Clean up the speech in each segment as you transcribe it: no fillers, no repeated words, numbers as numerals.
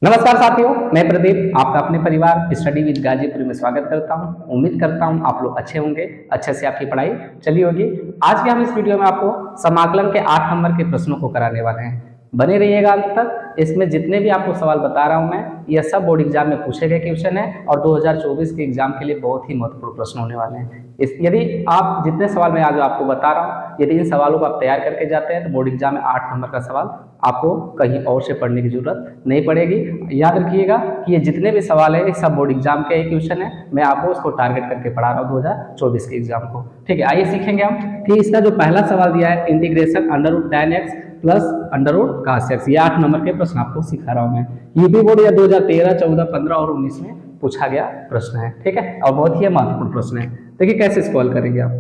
नमस्कार साथियों, मैं प्रदीप आपका अपने परिवार स्टडी विद गाजीपुर में स्वागत करता हूं। उम्मीद करता हूं आप लोग अच्छे होंगे, अच्छे से आपकी पढ़ाई चली होगी। आज के हम इस वीडियो में आपको समाकलन के 8 नंबर के प्रश्नों को कराने वाले हैं। बने रहिएगा अंत तक। इसमें जितने भी आपको सवाल बता रहा हूं मैं, यह सब बोर्ड एग्जाम में पूछे गए क्वेश्चन है और 2024 के एग्जाम के लिए बहुत ही महत्वपूर्ण प्रश्न होने वाले हैं। यदि आप जितने सवाल मैं आज आपको बता रहा हूँ, यदि इन सवालों को आप तैयार करके जाते हैं तो बोर्ड एग्जाम में 8 नंबर का सवाल आपको कहीं और से पढ़ने की जरूरत नहीं पड़ेगी। याद रखिएगा कि ये जितने भी सवाल है, ये सब बोर्ड एग्जाम के एक क्वेश्चन है। मैं आपको उसको टारगेट करके पढ़ा रहा हूँ 2024 के एग्जाम को। ठीक है, आइए सीखेंगे हम कि इसका जो पहला सवाल दिया है, इंटीग्रेशन √tan(x) प्लस √cos(x), ये 8 नंबर के प्रश्न आपको सिखा रहा हूँ मैं। यूपी बोर्ड या 2013, 14, 15 और 19 में पूछा गया प्रश्न है। ठीक है, और बहुत ही महत्वपूर्ण प्रश्न है। देखिए कैसे इसको हल करेंगे आप।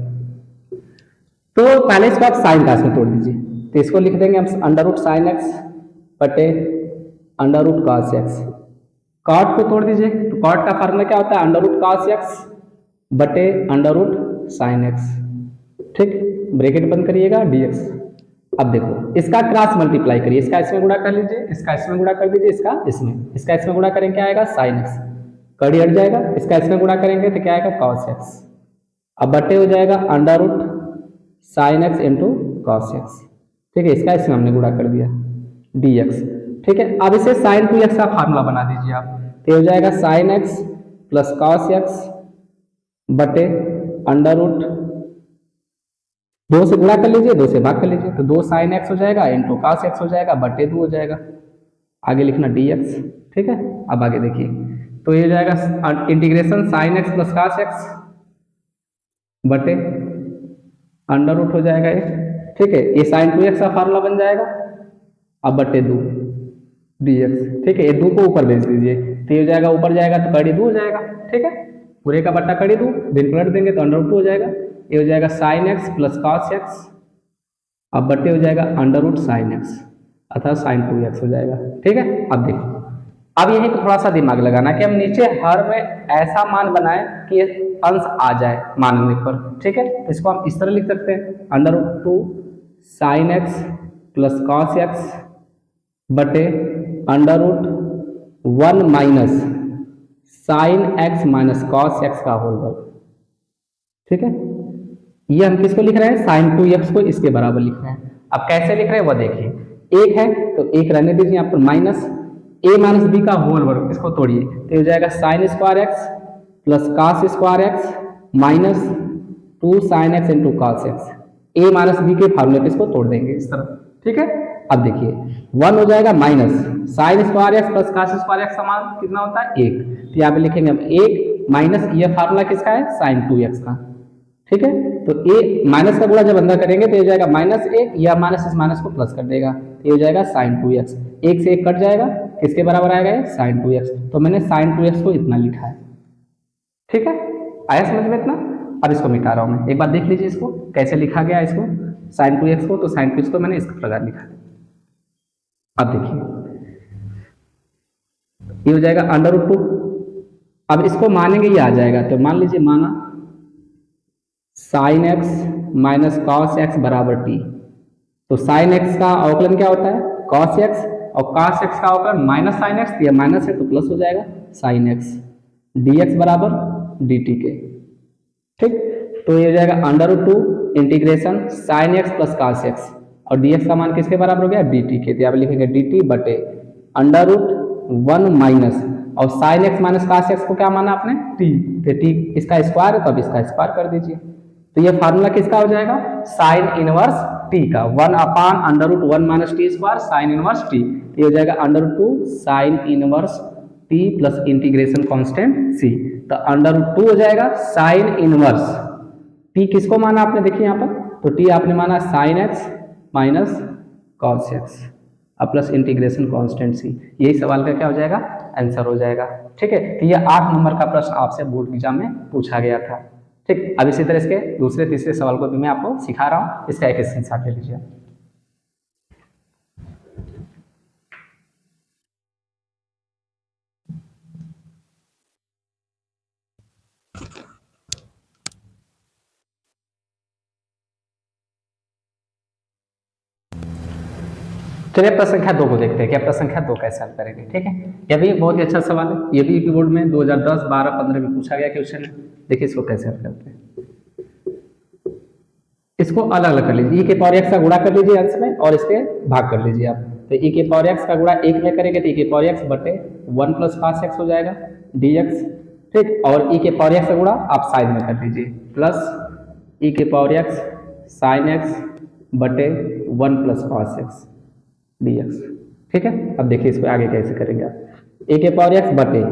तो पहले इसको आप साइन का में तोड़ दीजिए, तो इसको लिख देंगे हम √sin(x) बटे √cos(x). कॉट को तोड़ दीजिए, तो कॉट का फॉर्मूला क्या होता है, √cos(x) बटे √sin(x). ठीक, ब्रैकेट बंद करिएगा, dx। अब देखो इसका क्रॉस मल्टीप्लाई करिए, इसका इसमें गुणा कर लीजिए, इसका इसमें गुणा कर दीजिए, इसका इसमें गुणा करेंगे क्या आएगा, sin(x), कड़ी हट जाएगा, इसका इसमें गुणा करेंगे तो क्या आएगा, cos(x). अब बटे हो जाएगा √sin(x) इंटू cos(x). ठीक है, इसका इसमें हमने गुणा कर दिया, dx। ठीक है, अब इसे sin 2x का फार्मूला बना दीजिए आप, तो हो जाएगा sin(x) प्लस cos(x) बटे √2 से गुणा कर लीजिए, 2 से भाग कर लीजिए, तो 2 sin(x) हो जाएगा इंटू cos(x) हो जाएगा बटे 2 हो जाएगा। आगे लिखना dx। ठीक है, अब आगे देखिए, तो ये हो जाएगा इंटीग्रेशन sin(x) प्लस cos(x) बटे √ हो जाएगा ये। ठीक है, ये sin 2x का फार्मूला बन जाएगा, अब बटे 2 dx। ठीक है, ये 2 को ऊपर भेज दीजिए, तो ये हो जाएगा, ऊपर जाएगा तो कड़ी 2 हो जाएगा। ठीक है, पूरे का बट्टा कड़ी 2, दिन पलट देंगे तो √ हो जाएगा। ये हो जाएगा sin(x) प्लस cos(x), अब बटे हो जाएगा √sin(x) अर्थात sin 2x हो जाएगा। ठीक है, अब देखो, अब यही थोड़ा सा दिमाग लगाना कि हम नीचे हर में ऐसा मान बनाए कि अंश आ जाए मानने पर। ठीक है, इसको हम इस तरह लिख सकते हैं, √2 sin(x) प्लस cos(x) बटे √1 माइनस sin(x) माइनस cos(x) का होल वर्ग। ठीक है, ये हम किसको लिख रहे हैं, sin 2x को इसके बराबर लिख रहे हैं। अब कैसे लिख रहे हैं वो देखिए, एक है तो एक रहने दीजिए यहाँ पर, माइनस a माइनस बी का होल वर्ग, इसको तोड़िए, तो हो जाएगा sin² plus cos² minus 2 sin(x) into cos(x). a minus b के फार्मूले पे इसको तोड़ देंगे इस तरह। ठीक है, अब देखिए 1 हो जाएगा माइनस sin² प्लस cos² समान कितना होता है, 1, तो यहाँ पे लिखेंगे हम 1 माइनस, ये फार्मूला किसका है, sin 2x का। ठीक है, तो a माइनस का गुणा जब अंदर करेंगे तो हो जाएगा -1, या माइनस इस माइनस को प्लस कर देगा, ये हो जाएगा sin 2x। 1 से 1 कट जाएगा, किसके बराबर आएगा ये, sin 2x। तो मैंने sin 2x को इतना लिखा है। ठीक है, आया समझ में इतना। अब इसको मिटा रहा हूं मैं, एक बार देख लीजिए इसको कैसे लिखा गया इसको, sin 2x को, तो sin 2x को मैंने इस प्रकार लिखा। अब देखिए ये हो जाएगा √2। अब इसको मानेंगे ये आ जाएगा, तो मान लीजिए माना sin(x) माइनस cos(x) बराबर t। तो sin(x) का अवकलन क्या होता है, cos(x), और cos(x) का अवकलन माइनस sin(x), तो ये माइनस है तो प्लस हो जाएगा sin(x) dx बराबर dt के। ठीक, तो ये हो जाएगा √2 इंटीग्रेशन sin(x) प्लस cos(x), और dx का मान किसके बराबर हो गया, dt के, तो यहाँ पे लिखेंगे dt बटे √1 माइनस, और sin(x) माइनस cos(x) को क्या माना आपने, t, तो t इसका स्क्वायर है तो अब इसका स्क्वायर कर दीजिए, तो ये फार्मूला किसका हो जाएगा, साइन इनवर्स t का, 1/√1 minus T square sine inverse t, ये हो जाएगा √2 sine inverse t plus integration constant c। तो √2 हो जाएगा साइन इनवर्स t, किसको माना आपने, देखिए यहाँ पर, तो t आपने माना sin(x) माइनस cos(x) अब प्लस इंटीग्रेशन कांस्टेंट c। यही सवाल का क्या हो जाएगा, आंसर हो जाएगा। ठीक है, तो ये 8 नंबर का प्रश्न आपसे बोर्ड एग्जाम में पूछा गया था। ठीक, अब इसी तरह इसके दूसरे तीसरे सवाल को भी मैं आपको सिखा रहा हूँ, इसका एक स्क्रीनशॉट ले लीजिए। चलिए प्रश्न संख्या 2 को देखते हैं कि आप प्रश्न संख्या 2 कैसे हल करेंगे। ठीक है, यह भी बहुत ही अच्छा सवाल है, ये भी बोर्ड में 2010, 12, 15 में पूछा गया क्वेश्चन है। देखिए इसको कैसे हल करते हैं। इसको अलग अलग कर लीजिए, e के पावर x का गुणा कर लीजिए अंश में और इसके भाग कर लीजिए आप। तो e के पावर x का गुणा 1 में करेंगे तो e के पावर x बटे 1 प्लस cos x हो जाएगा dx। ठीक, और e के पावर x का गुणा आप साइन में कर लीजिए प्लस e के पावर x साइन x बटे 1 प्लस cos x dx। ठीक है, अब देखिए इसको आगे कैसे करेंगे आप। a के पावर x बटे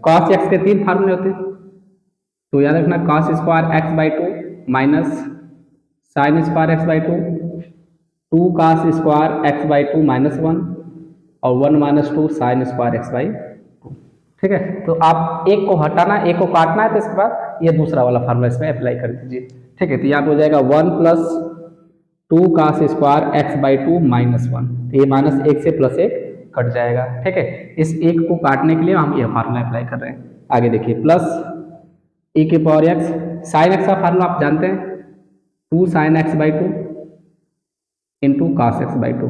cos x के 3 फार्मूले होते हैं, तो याद रखना cos square x by 2 minus sine square x by 2, 2 cos square x by 2 minus 1 और 1 minus 2 sine square x by 2। ठीक है, तो आप एक को हटाना, एक को काटना है, तो इसके बाद ये दूसरा वाला फार्मूला इसमें अप्लाई कर दीजिए। ठीक है, तो यहाँ पे हो जाएगा 1 plus 2 cos square x by 2 minus 1, तो ये माइनस 1 से प्लस 1 कट जाएगा। ठीक है, इस एक को काटने के लिए हम ये फार्मूला अप्लाई कर रहे हैं। आगे देखिए प्लस e के पावर एक्स, साइन एक्स का फार्मूला आप जानते हैं, 2 sine x by 2 into cos x by 2,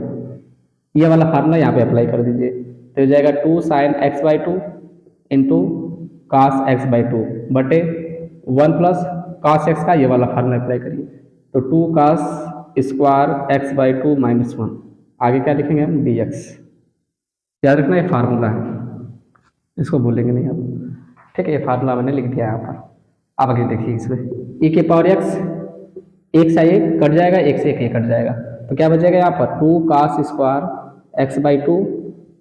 ये वाला फार्मूला यहाँ पे अप्लाई कर दीजिए। तो हो जाएगा 2 sine x by 2 into cos x by 2 बटे 1 प्लस कास एक्स का ये वाला फार्मूला अप्लाई करिए, तो 2 cos square x by 2 minus 1। आगे क्या लिखेंगे हम, डी एक्स। याद रखना ये फार्मूला है, इसको भूलेंगे नहीं आप। ठीक है, ये फार्मूला मैंने लिख दिया यहाँ पर। अब आगे देखिए इसमें e के पावर एक्स, एक से एक कट जाएगा, एक से एक कट जाएगा, तो क्या बचेगा यहाँ पर 2 cos square x by 2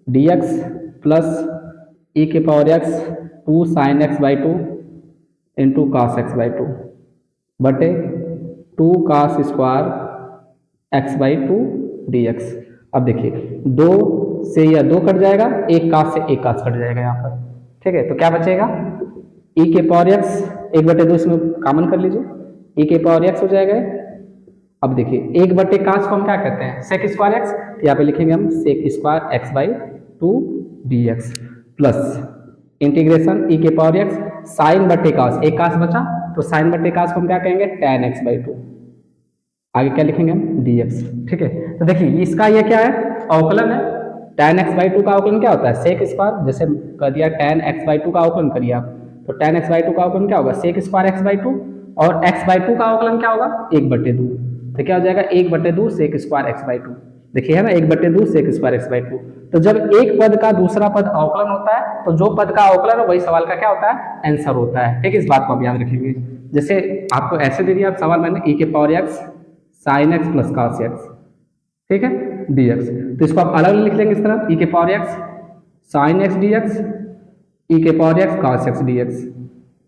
d x plus e के power x 2 sine x by 2 into cos x by 2 बटे 2 cos square x by 2 d x. अब देखिए 2 से यह 2 कट जाएगा, एक कास से एक कास कट जाएगा यहाँ पर। ठीक है, तो क्या बचेगा e के पावर एक्स 1/2 इसमें कॉमन कर लीजिए, e के पावर x हो जाएगा। अब देखिए 1/, कास को हम क्या कहते हैं, सेक स्क्वायर एक्स, यहाँ पे लिखेंगे हम sec square x by 2 d x plus integration e के पावर x साइन बटे कास, एक कास बचा तो साइन बटे कास को हम क्या कहेंगे tan x बाई 2, आगे क्या लिखेंगे हम dx। ठीक है, तो देखिए इसका ये क्या है, अवकलन है। tan x बाई 2 का अवकलन क्या होता है, सेक स्क्वायर, जैसे कर दिया tan x बाई 2 का अवकलन करिए आप, तो tan x बाई 2 का अवकलन क्या होगा, सेक स्क्वायर एक्स बाई 2, और x बाई 2 का अवकलन क्या होगा 1/2, तो क्या हो जाएगा 1/2 सेक स्क्वायर एक्स बाई 2। देखिए है ना 1/2 सेक स्क्वायर एक्स बाई 2। तो जब एक पद का दूसरा पद अवकलन होता है तो जो पद का अवकलन है वही सवाल का क्या होता है, आंसर होता है। ठीक है, इस बात को आप याद रखेंगे। जैसे आपको ऐसे दे दिया आप सवाल मैंने e के power x sine x plus cos x, ठीक है dx, तो इसको आप अलग लिख लेंगे इस तरह, e के power x sine x dx, e के पावर x कास एक्स dx।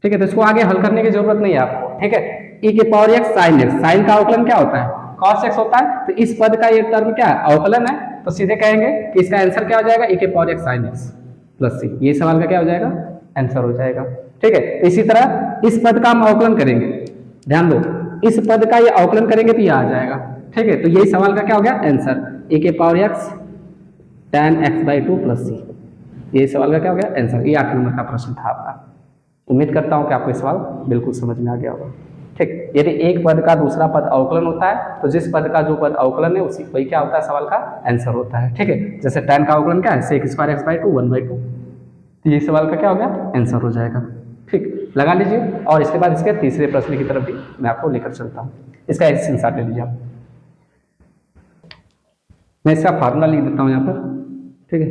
ठीक है, तो इसको आगे हल करने की जरूरत नहीं है आपको। ठीक है, e के power x sine x, sine का अवकलन क्या होता है, cos x होता है, तो इस पद का ये टर्म क्या है, अवकलन है, तो सीधे कहेंगे कि इसका आंसर क्या हो जाएगा, e के power x sine x plus c, ये सवाल का क्या हो जाएगा, आंसर हो जाएगा। ठीक है, तो इसी तरह इस पद का हम अवकलन करेंगे, ध्यान दो, इस पद का ये अवकलन करेंगे तो ये आ जाएगा। ठीक है, तो यही सवाल का क्या हो गया आंसर, e के power x tan x by 2 plus c, ये सवाल का क्या हो गया आंसर। ये 8 नंबर का प्रश्न था आपका। उम्मीद करता हूं कि आपको सवाल बिल्कुल समझ में आ गया होगा। ठीक, यदि एक पद का दूसरा पद अवकलन होता है तो जिस पद का जो पद अवकलन है उसी वही क्या होता है, सवाल का आंसर होता है। ठीक है, जैसे tan का अवकलन क्या है, सेक स्क्वायर एक्स बाई 2 1/2, तो ये सवाल का क्या हो गया, आंसर हो जाएगा। ठीक, लगा लीजिए, और इसके बाद इसके तीसरे प्रश्न की तरफ भी मैं आपको लेकर चलता हूँ। इसका एक स्क्रीनशॉट ले लीजिए आप, मैं इसका फार्मूला लिख देता हूँ यहाँ पर। ठीक है,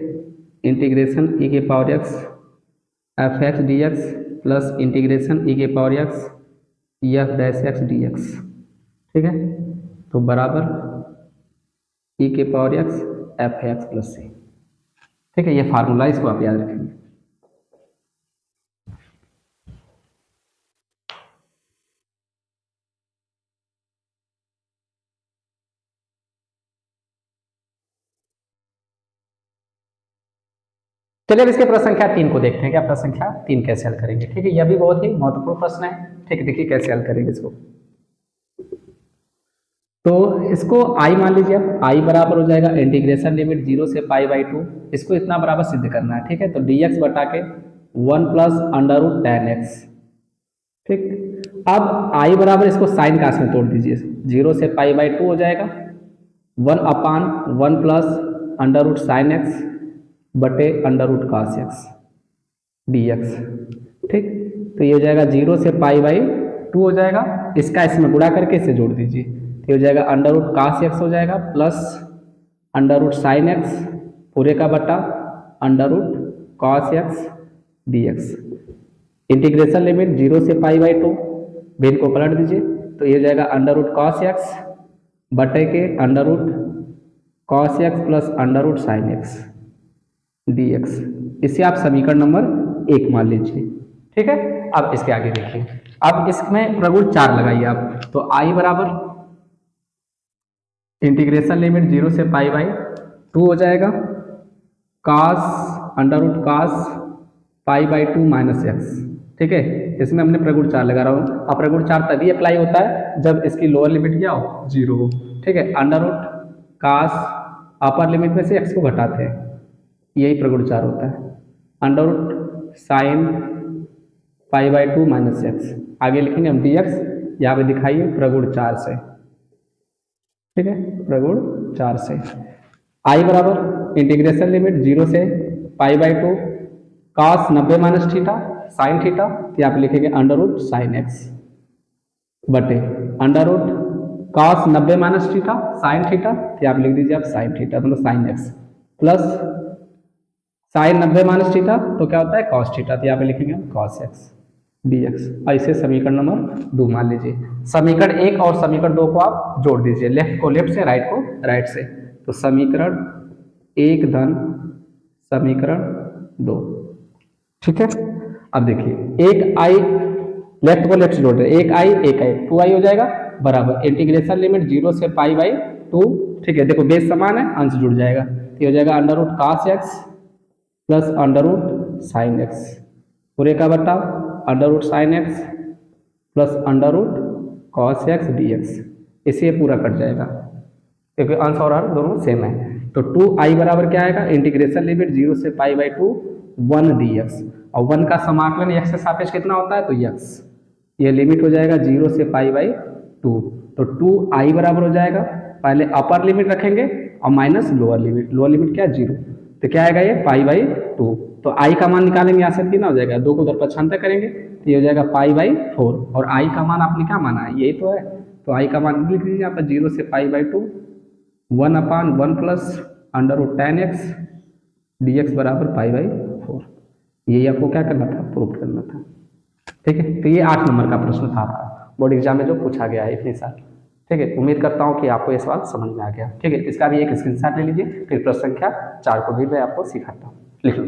इंटीग्रेशन e के power x F x d x plus integration e के power x F dash x d x. ठीक है, तो बराबर e के power x F x plus c। ठीक है, ये फार्मूला, इसको आप याद रखेंगे। चलिए अब इसके प्रश्न संख्या 3 को देखते हैं कि आप प्रश्न संख्या 3 कैसे हल करेंगे। ठीक है, यह भी बहुत ही महत्वपूर्ण प्रश्न है। ठीक है, देखिए कैसे हल करेंगे इसको। तो इसको i मान लीजिए, अब i बराबर हो जाएगा इंटीग्रेशन लिमिट 0 से पाई बाई 2, इसको इतना बराबर सिद्ध करना है। ठीक है, तो dx बटा के 1 plus under root tan x। ठीक, अब i बराबर इसको साइन कास में तोड़ दीजिए, 0 से पाई बाई 2 हो जाएगा, 1/1 plus under root sine x बटे under root cos x d x. ठीक, तो ये हो जाएगा 0 से पाई बाई 2 हो जाएगा, इसका इसमें गुणा करके इसे जोड़ दीजिए, तो हो जाएगा अंडर रूट कॉस एक्स हो जाएगा plus under root sine x पूरे का बटा under root cos x d x. Integration limit 0 से पाई बाई 2, बेन को पलट दीजिए, तो ये हो जाएगा अंडर रूट कॉस एक्स बटे के under root cos x plus under root sine x d x. इसे आप समीकरण नंबर 1 मान लीजिए। ठीक है, अब इसके आगे देखिए, अब इसमें प्रगुण 4 लगाइए आप, तो आई बराबर इंटीग्रेशन लिमिट 0 से पाई बाई 2 हो जाएगा cos under root cos pi by 2 minus x. ठीक है, इसमें हमने प्रगुण 4 लगा रहा हूँ। अब प्रगुण 4 तभी अप्लाई होता है जब इसकी लोअर लिमिट क्या हो, 0 हो। ठीक है, under root cos upper limit में से x को घटाते हैं, यही प्रगुण 4 होता है। Under root sine pi by 2 minus x, आगे लिखेंगे हम डी एक्स, यहाँ पे दिखाइए प्रगुण 4 से। ठीक है, प्रगुण 4 से आई बराबर इंटीग्रेशन लिमिट 0 से pi by 2 cos 90 minus theta sine theta, तो यहाँ पे लिखेंगे अंडर रूट साइन एक्स बटे under root cos 90 minus theta sine theta, तो यहाँ पे लिख दीजिए आप साइन थीटा, मतलब sine x plus sine 90 minus theta तो क्या होता है कॉस थीटा, तो यहाँ पे लिखेंगे हम कॉस एक्स डी एक्स। ऐसे समीकरण नंबर 2 मान लीजिए। समीकरण 1 और समीकरण 2 को आप जोड़ दीजिए, लेफ्ट को लेफ्ट से राइट को राइट से, तो समीकरण 1 धन समीकरण 2। ठीक है, अब देखिए एक आई लेफ्ट को लेफ्ट से जोड़ रहे, एक आई 2 आई हो जाएगा बराबर इंटीग्रेशन लिमिट 0 से पाई बाई 2। ठीक है, देखो बेस समान है, अंश जुड़ जाएगा, ये हो जाएगा under root cos x plus under root sine x पूरे का बटा under root sine x plus under root cos x d x. इसे ये पूरा कट जाएगा क्योंकि अंश और हर दोनों सेम है। तो 2i बराबर क्या आएगा, इंटीग्रेशन लिमिट 0 से पाई बाई 2 1 डी एक्स, और 1 का समाकलन x के सापेक्ष कितना होता है, तो x, ये लिमिट हो जाएगा 0 से पाई बाई 2, तो 2i बराबर हो जाएगा, पहले अपर लिमिट रखेंगे और माइनस लोअर लिमिट क्या है 0, तो क्या आएगा ये पाई बाई 2, तो i का मान निकालेंगे, यहाँ से कितना हो जाएगा 2 को उधर पछानते करेंगे, तो ये हो जाएगा पाई बाई 4, और i का मान आपने क्या माना है, यही तो है, तो i का मान लिख लीजिए यहाँ पर 0 से pi by 2 1/1 plus under root tan x dx बराबर पाई बाई 4। यही आपको क्या करना था, प्रूफ करना था। ठीक है, तो ये 8 नंबर का प्रश्न था आपका बोर्ड एग्जाम में जो पूछा गया है इतने साल। ठीक है, उम्मीद करता हूँ कि आपको ये सवाल समझ में आ गया। ठीक है, इसका भी एक स्क्रीनशॉट ले लीजिए, फिर प्रश्न संख्या 4 को भी मैं आपको सिखाता हूँ, लिख लो।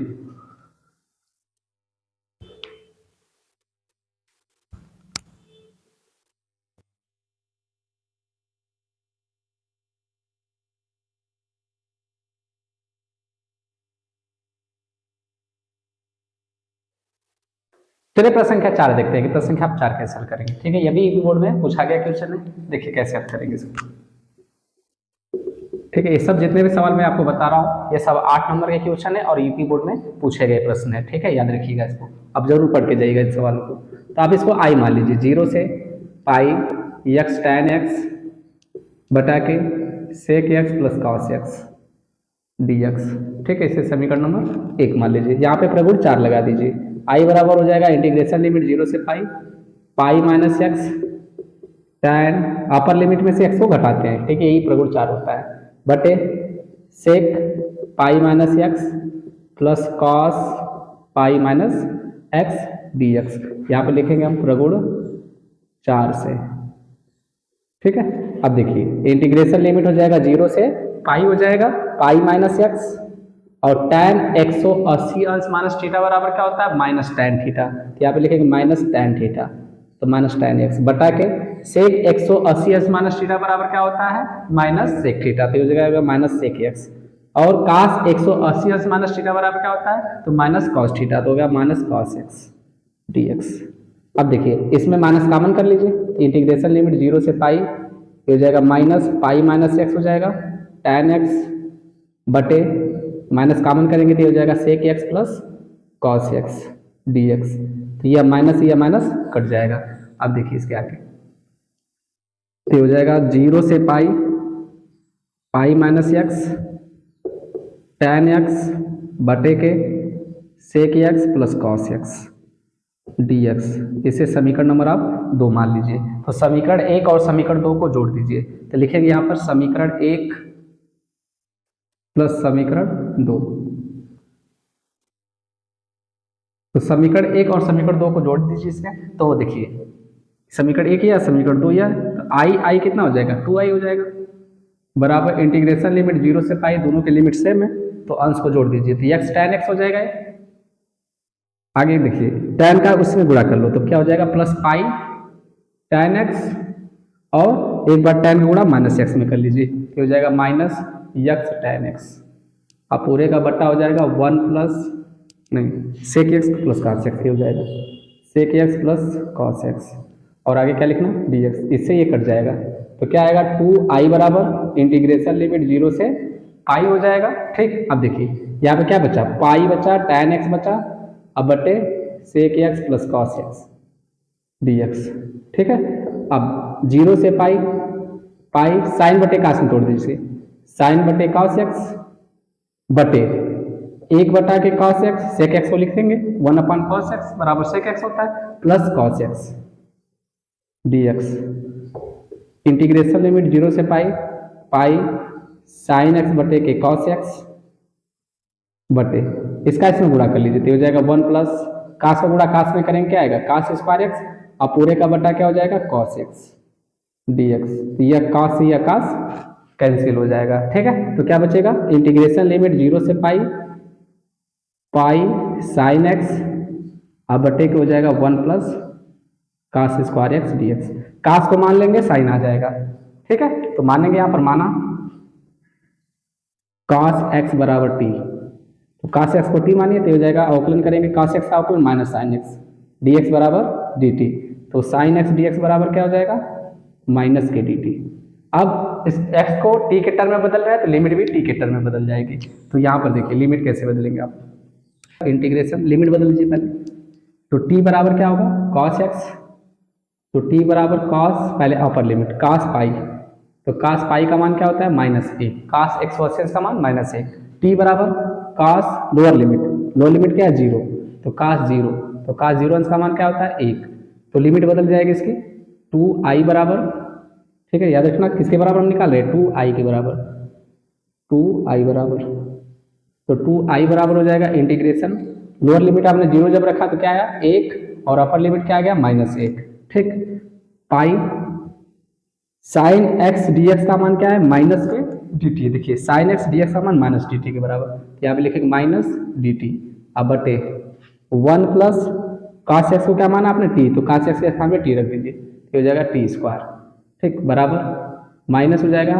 चलिए प्रश्न संख्या 4 देखते हैं कि प्रश्न संख्या आप 4 कैसे हल करेंगे। ठीक है, ये भी बोर्ड में पूछा गया क्वेश्चन है, देखिए कैसे हल करेंगे इसको। ठीक है, ये सब जितने भी सवाल मैं आपको बता रहा हूँ ये सब 8 नंबर के क्वेश्चन है और यूपी बोर्ड में पूछे गए प्रश्न है। ठीक है, याद रखिएगा इसको, अब जरूर पढ़ के जाइएगा इस सवालों को। तो आप इसको आई मान लीजिए, 0 से पाई एक्स टैन एक्स बटा के sec x plus cos x d x. ठीक है, इसे समीकरण नंबर 1 मान लीजिए। यहाँ पे प्रगुण 4 लगा दीजिए, आई बराबर हो जाएगा इंटीग्रेशन लिमिट 0 से पाई माइनस एक्स टैन अपर लिमिट में से x को घटाते हैं। ठीक है, यही प्रगुण 4 होता है, बटे sec pi minus x plus cos pi minus x d x. यहाँ पे लिखेंगे हम प्रगुण 4 से। ठीक है, अब देखिए इंटीग्रेशन लिमिट हो जाएगा 0 से पाई हो जाएगा पाई माइनस एक्स, और tan 180 अंश माइनस थीटा बराबर क्या होता है, माइनस tan थीटा, तो यहाँ पे लिखेंगे माइनस tan थीटा, तो माइनस tan x बटा के सेक 180 अंश माइनस थीटा बराबर क्या होता है, माइनस सेक थीटा, तो हो जाएगा माइनस सेक x, और cos 180 अंश माइनस थीटा बराबर क्या होता है, तो माइनस cos थीटा, तो हो गया माइनस cos x dx। अब देखिए इसमें माइनस कॉमन कर लीजिए, इंटीग्रेशन लिमिट 0 से पाई हो जाएगा माइनस पाई माइनस एक्स हो जाएगा tan x बटे माइनस कॉमन करेंगे तो हो जाएगा sec x plus cos x d x, तो यह माइनस कट जाएगा। अब देखिए इसके आगे तो हो जाएगा 0 से पाई माइनस एक्स tan x बटे के sec x plus cos x dx। इसे समीकरण नंबर आप 2 मान लीजिए। तो समीकरण 1 और समीकरण 2 को जोड़ दीजिए। तो लिखेंगे यहाँ पर समीकरण 1 प्लस समीकरण 2। तो समीकरण 1 और समीकरण 2 को जोड़ दीजिए इसमें। तो देखिए समीकरण 1 या समीकरण 2 या तो आई कितना हो जाएगा 2i हो जाएगा बराबर इंटीग्रेशन लिमिट 0 से पाई, दोनों की लिमिट सेम है तो अंश को जोड़ दीजिए। तो x tan x हो जाएगा। आगे देखिए tan का उसमें गुणा कर लो तो क्या हो जाएगा प्लस पाई tan x और एक बार tan का गुणा माइनस x में कर लीजिए तो हो जाएगा माइनस x tan x। अब पूरे का बट्टा हो जाएगा 1 प्लस नहीं sec x plus cos x हो जाएगा sec x plus cos x और आगे क्या लिखना dx। इससे ये कट जाएगा तो क्या आएगा 2i बराबर इंटीग्रेशन लिमिट 0 से पाई हो जाएगा। ठीक, अब देखिए यहाँ पे क्या बचा पाई बचा tan x बचा अब बटे sec x plus cos x dx। ठीक है, अब 0 से पाई पाई साइन बटे कास में तोड़ दीजिए साइन बटे cos x बटे 1 बटा के cos x sec x को लिख देंगे 1/cos x बराबर sec x होता है plus cos x dx। Integration limit 0 से पाई पाई साइन x बटे के cos x बटे इसका इसमें गुणा कर लीजिए तो हो जाएगा 1 प्लस कास का गुणा कास में करेंगे क्या आएगा कास स्क्वायर x और पूरे का बटा क्या हो जाएगा cos x dx। तो यह कास से यह कास कैंसिल हो जाएगा। ठीक है, तो क्या बचेगा इंटीग्रेशन लिमिट 0 से पाई पाई साइन x अब बटे के हो जाएगा 1 plus cos square x dx। Cos को मान लेंगे साइन आ जाएगा। ठीक है, तो मानेंगे यहाँ पर माना cos x बराबर t तो cos x को t मानिए तो हो जाएगा अवकलन करेंगे cos x का अवकलन माइनस साइन x dx बराबर dt। तो साइन x dx बराबर क्या हो जाएगा माइनस के dt। अब इस x को t के टर्म में बदल रहा है तो लिमिट भी t के टर्म में बदल जाएगी। तो यहाँ पर देखिए लिमिट कैसे बदलेंगे आप इंटीग्रेशन लिमिट बदल लीजिए पहले। तो t बराबर क्या होगा cos x तो t बराबर cos पहले अपर लिमिट cos पाई तो cos पाई का मान क्या होता है -1 cos x वर्सेस का मान -1 t बराबर cos लोअर लिमिट क्या है 0 तो cos 0 तो cos 0 अंश का मान क्या होता है 1 तो लिमिट बदल जाएगी इसकी 2i बराबर। ठीक है, याद रखना किसके बराबर हम निकाल रहे हैं 2i के बराबर 2i बराबर तो 2i बराबर हो जाएगा इंटीग्रेशन लोअर लिमिट आपने 0 जब रखा तो क्या आया 1 और अपर लिमिट क्या आ गया -1। ठीक, पाई साइन x dx का मान क्या है माइनस के dt। देखिए साइन x dx का मान माइनस dt के बराबर यहाँ पे लिखेंगे माइनस dt अब बटे 1 प्लस cos x को क्या माना आपने t तो cos x के स्थान पे t रख दीजिए तो हो जाएगा t स्क्वायर। ठीक, बराबर माइनस हो जाएगा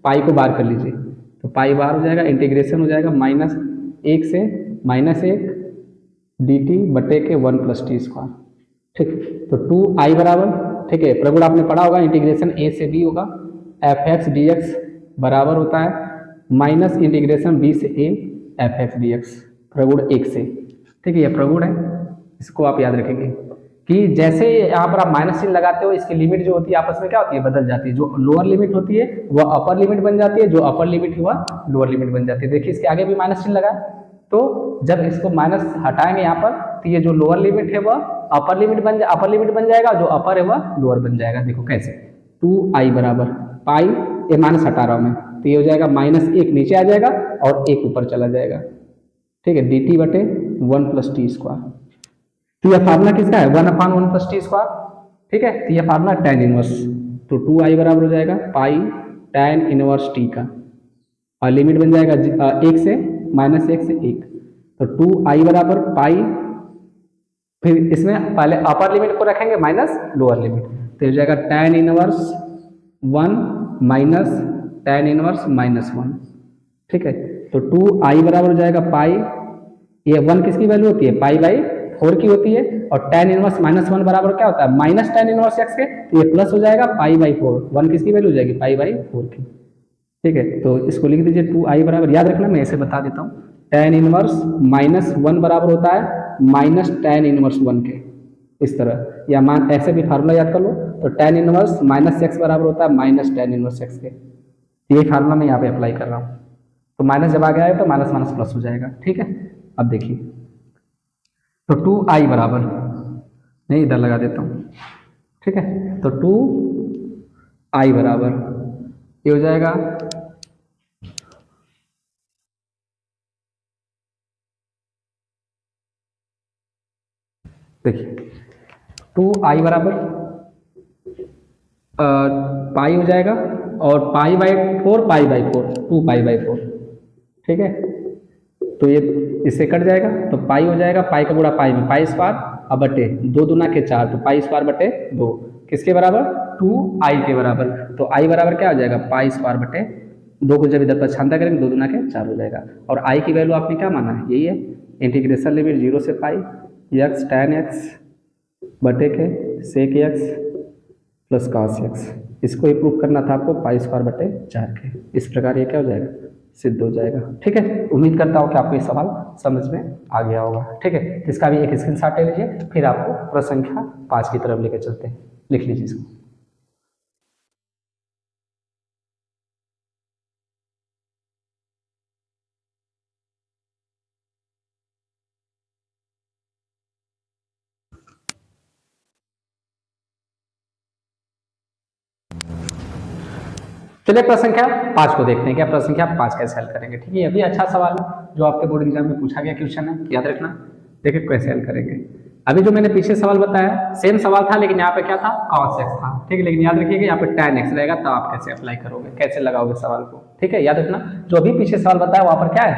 पाई को बाहर कर लीजिए तो पाई बाहर हो जाएगा इंटीग्रेशन हो जाएगा -1 से -1 dt बटे के 1 प्लस t स्क्वायर। ठीक, तो 2i बराबर ठीक है प्रगुण आपने पढ़ा होगा इंटीग्रेशन a से b होगा fx dx बराबर होता है माइनस इंटीग्रेशन b से a fx dx प्रगुण 1 से। ठीक है, यह प्रगुण है इसको आप याद रखेंगे कि जैसे यहाँ पर आप माइनस चिन्ह लगाते हो इसकी लिमिट जो होती है आपस में क्या होती है बदल जाती है। जो लोअर लिमिट होती है वह अपर लिमिट बन जाती है जो अपर लिमिट हुआ लोअर लिमिट बन जाती है। देखिए इसके आगे भी माइनस चिन्ह लगा तो जब इसको माइनस हटाएंगे यहाँ पर तो ये जो लोअर लिमिट है वह अपर लिमिट बन जाएगा जो अपर है वह लोअर बन जाएगा। देखो कैसे 2i बराबर पाई ये माइनस हटा रहा हूँ मैं तो ये हो जाएगा -1 नीचे आ जाएगा और 1 ऊपर चला जाएगा। ठीक है, dt बटे 1 प्लस टी स्क्वायर। तो यह फार्मूला किसका है 1/1 प्लस टी स्क्वायर। ठीक है, तो यह फार्मूला tan इनवर्स तो 2i बराबर हो जाएगा पाई tan इनवर्स t का और लिमिट बन जाएगा 1 से -1 से 1 तो 2i बराबर पाई फिर इसमें पहले अपर लिमिट को रखेंगे माइनस लोअर लिमिट तो हो जाएगा tan inverse 1 minus tan inverse -1। ठीक है, तो 2i बराबर हो जाएगा पाई ये 1 किसकी वैल्यू होती है पाई/4 की होती है और tan इनवर्स -1 बराबर क्या होता है माइनस tan इनवर्स x के तो ये प्लस हो जाएगा पाई/4 1 किसकी वैल्यू हो जाएगी पाई/4 की। ठीक है, तो इसको लिख दीजिए 2i बराबर याद रखना मैं ऐसे बता देता हूँ tan इनवर्स -1 बराबर होता है माइनस tan इनवर्स 1 के इस तरह या मान ऐसे भी फार्मूला याद कर लो तो tan इनवर्स -x बराबर होता है माइनस tan इनवर्स x के। यही फार्मूला मैं यहाँ पे अप्लाई कर रहा हूँ तो माइनस जब आगे आए तो माइनस माइनस प्लस हो जाएगा। ठीक है, अब देखिए तो 2i बराबर, नहीं इधर लगा देता हूँ। ठीक है, तो 2i बराबर ये हो जाएगा देखिए 2i बराबर पाई हो जाएगा और pi by 4 pi by 4 2 pi by 4। ठीक है, तो ये इससे कट जाएगा तो पाई हो जाएगा, पाई का गुणा पाई में पाई स्क्वायर अब बटे 2 दूना के 4 तो पाई स्क्वायर बटे 2 किसके बराबर 2i के बराबर। तो i बराबर क्या हो जाएगा पाई स्क्वायर बटे 2 को जब इधर पर छांता करेंगे 2 दूना के 4 हो जाएगा। और i की वैल्यू आपने क्या माना है, यही है इंटीग्रेशन लिमिट 0 से पाई x tan x बटे के sec x plus cos x। इसको ही प्रूव करना था आपको पाई स्क्वायर बटे 4 के। इस प्रकार ये क्या हो जाएगा सिद्ध हो जाएगा। ठीक है, उम्मीद करता हूँ कि आपको ये सवाल समझ में आ गया होगा। ठीक है, इसका भी एक स्क्रीनशॉट ले लीजिए, फिर आपको प्रश्न संख्या 5 की तरफ लेकर चलते हैं। लिख लीजिए इसको। चलिए प्रश्न संख्या 5 को देखते हैं, क्या प्रश्न संख्या 5 कैसे हल करेंगे। ठीक है, ये भी अच्छा सवाल है जो आपके बोर्ड एग्जाम में पूछा गया क्वेश्चन है, याद रखना। देखिए कैसे हल करेंगे। अभी जो मैंने पीछे सवाल बताया सेम सवाल था, लेकिन यहाँ पे क्या था cos x था। ठीक है, लेकिन याद रखिएगा यहाँ पे tan x रहेगा, तो आप कैसे अप्लाई करोगे, कैसे लगाओगे सवाल को। ठीक है, याद रखना जो अभी पीछे सवाल बताया वहां पर क्या है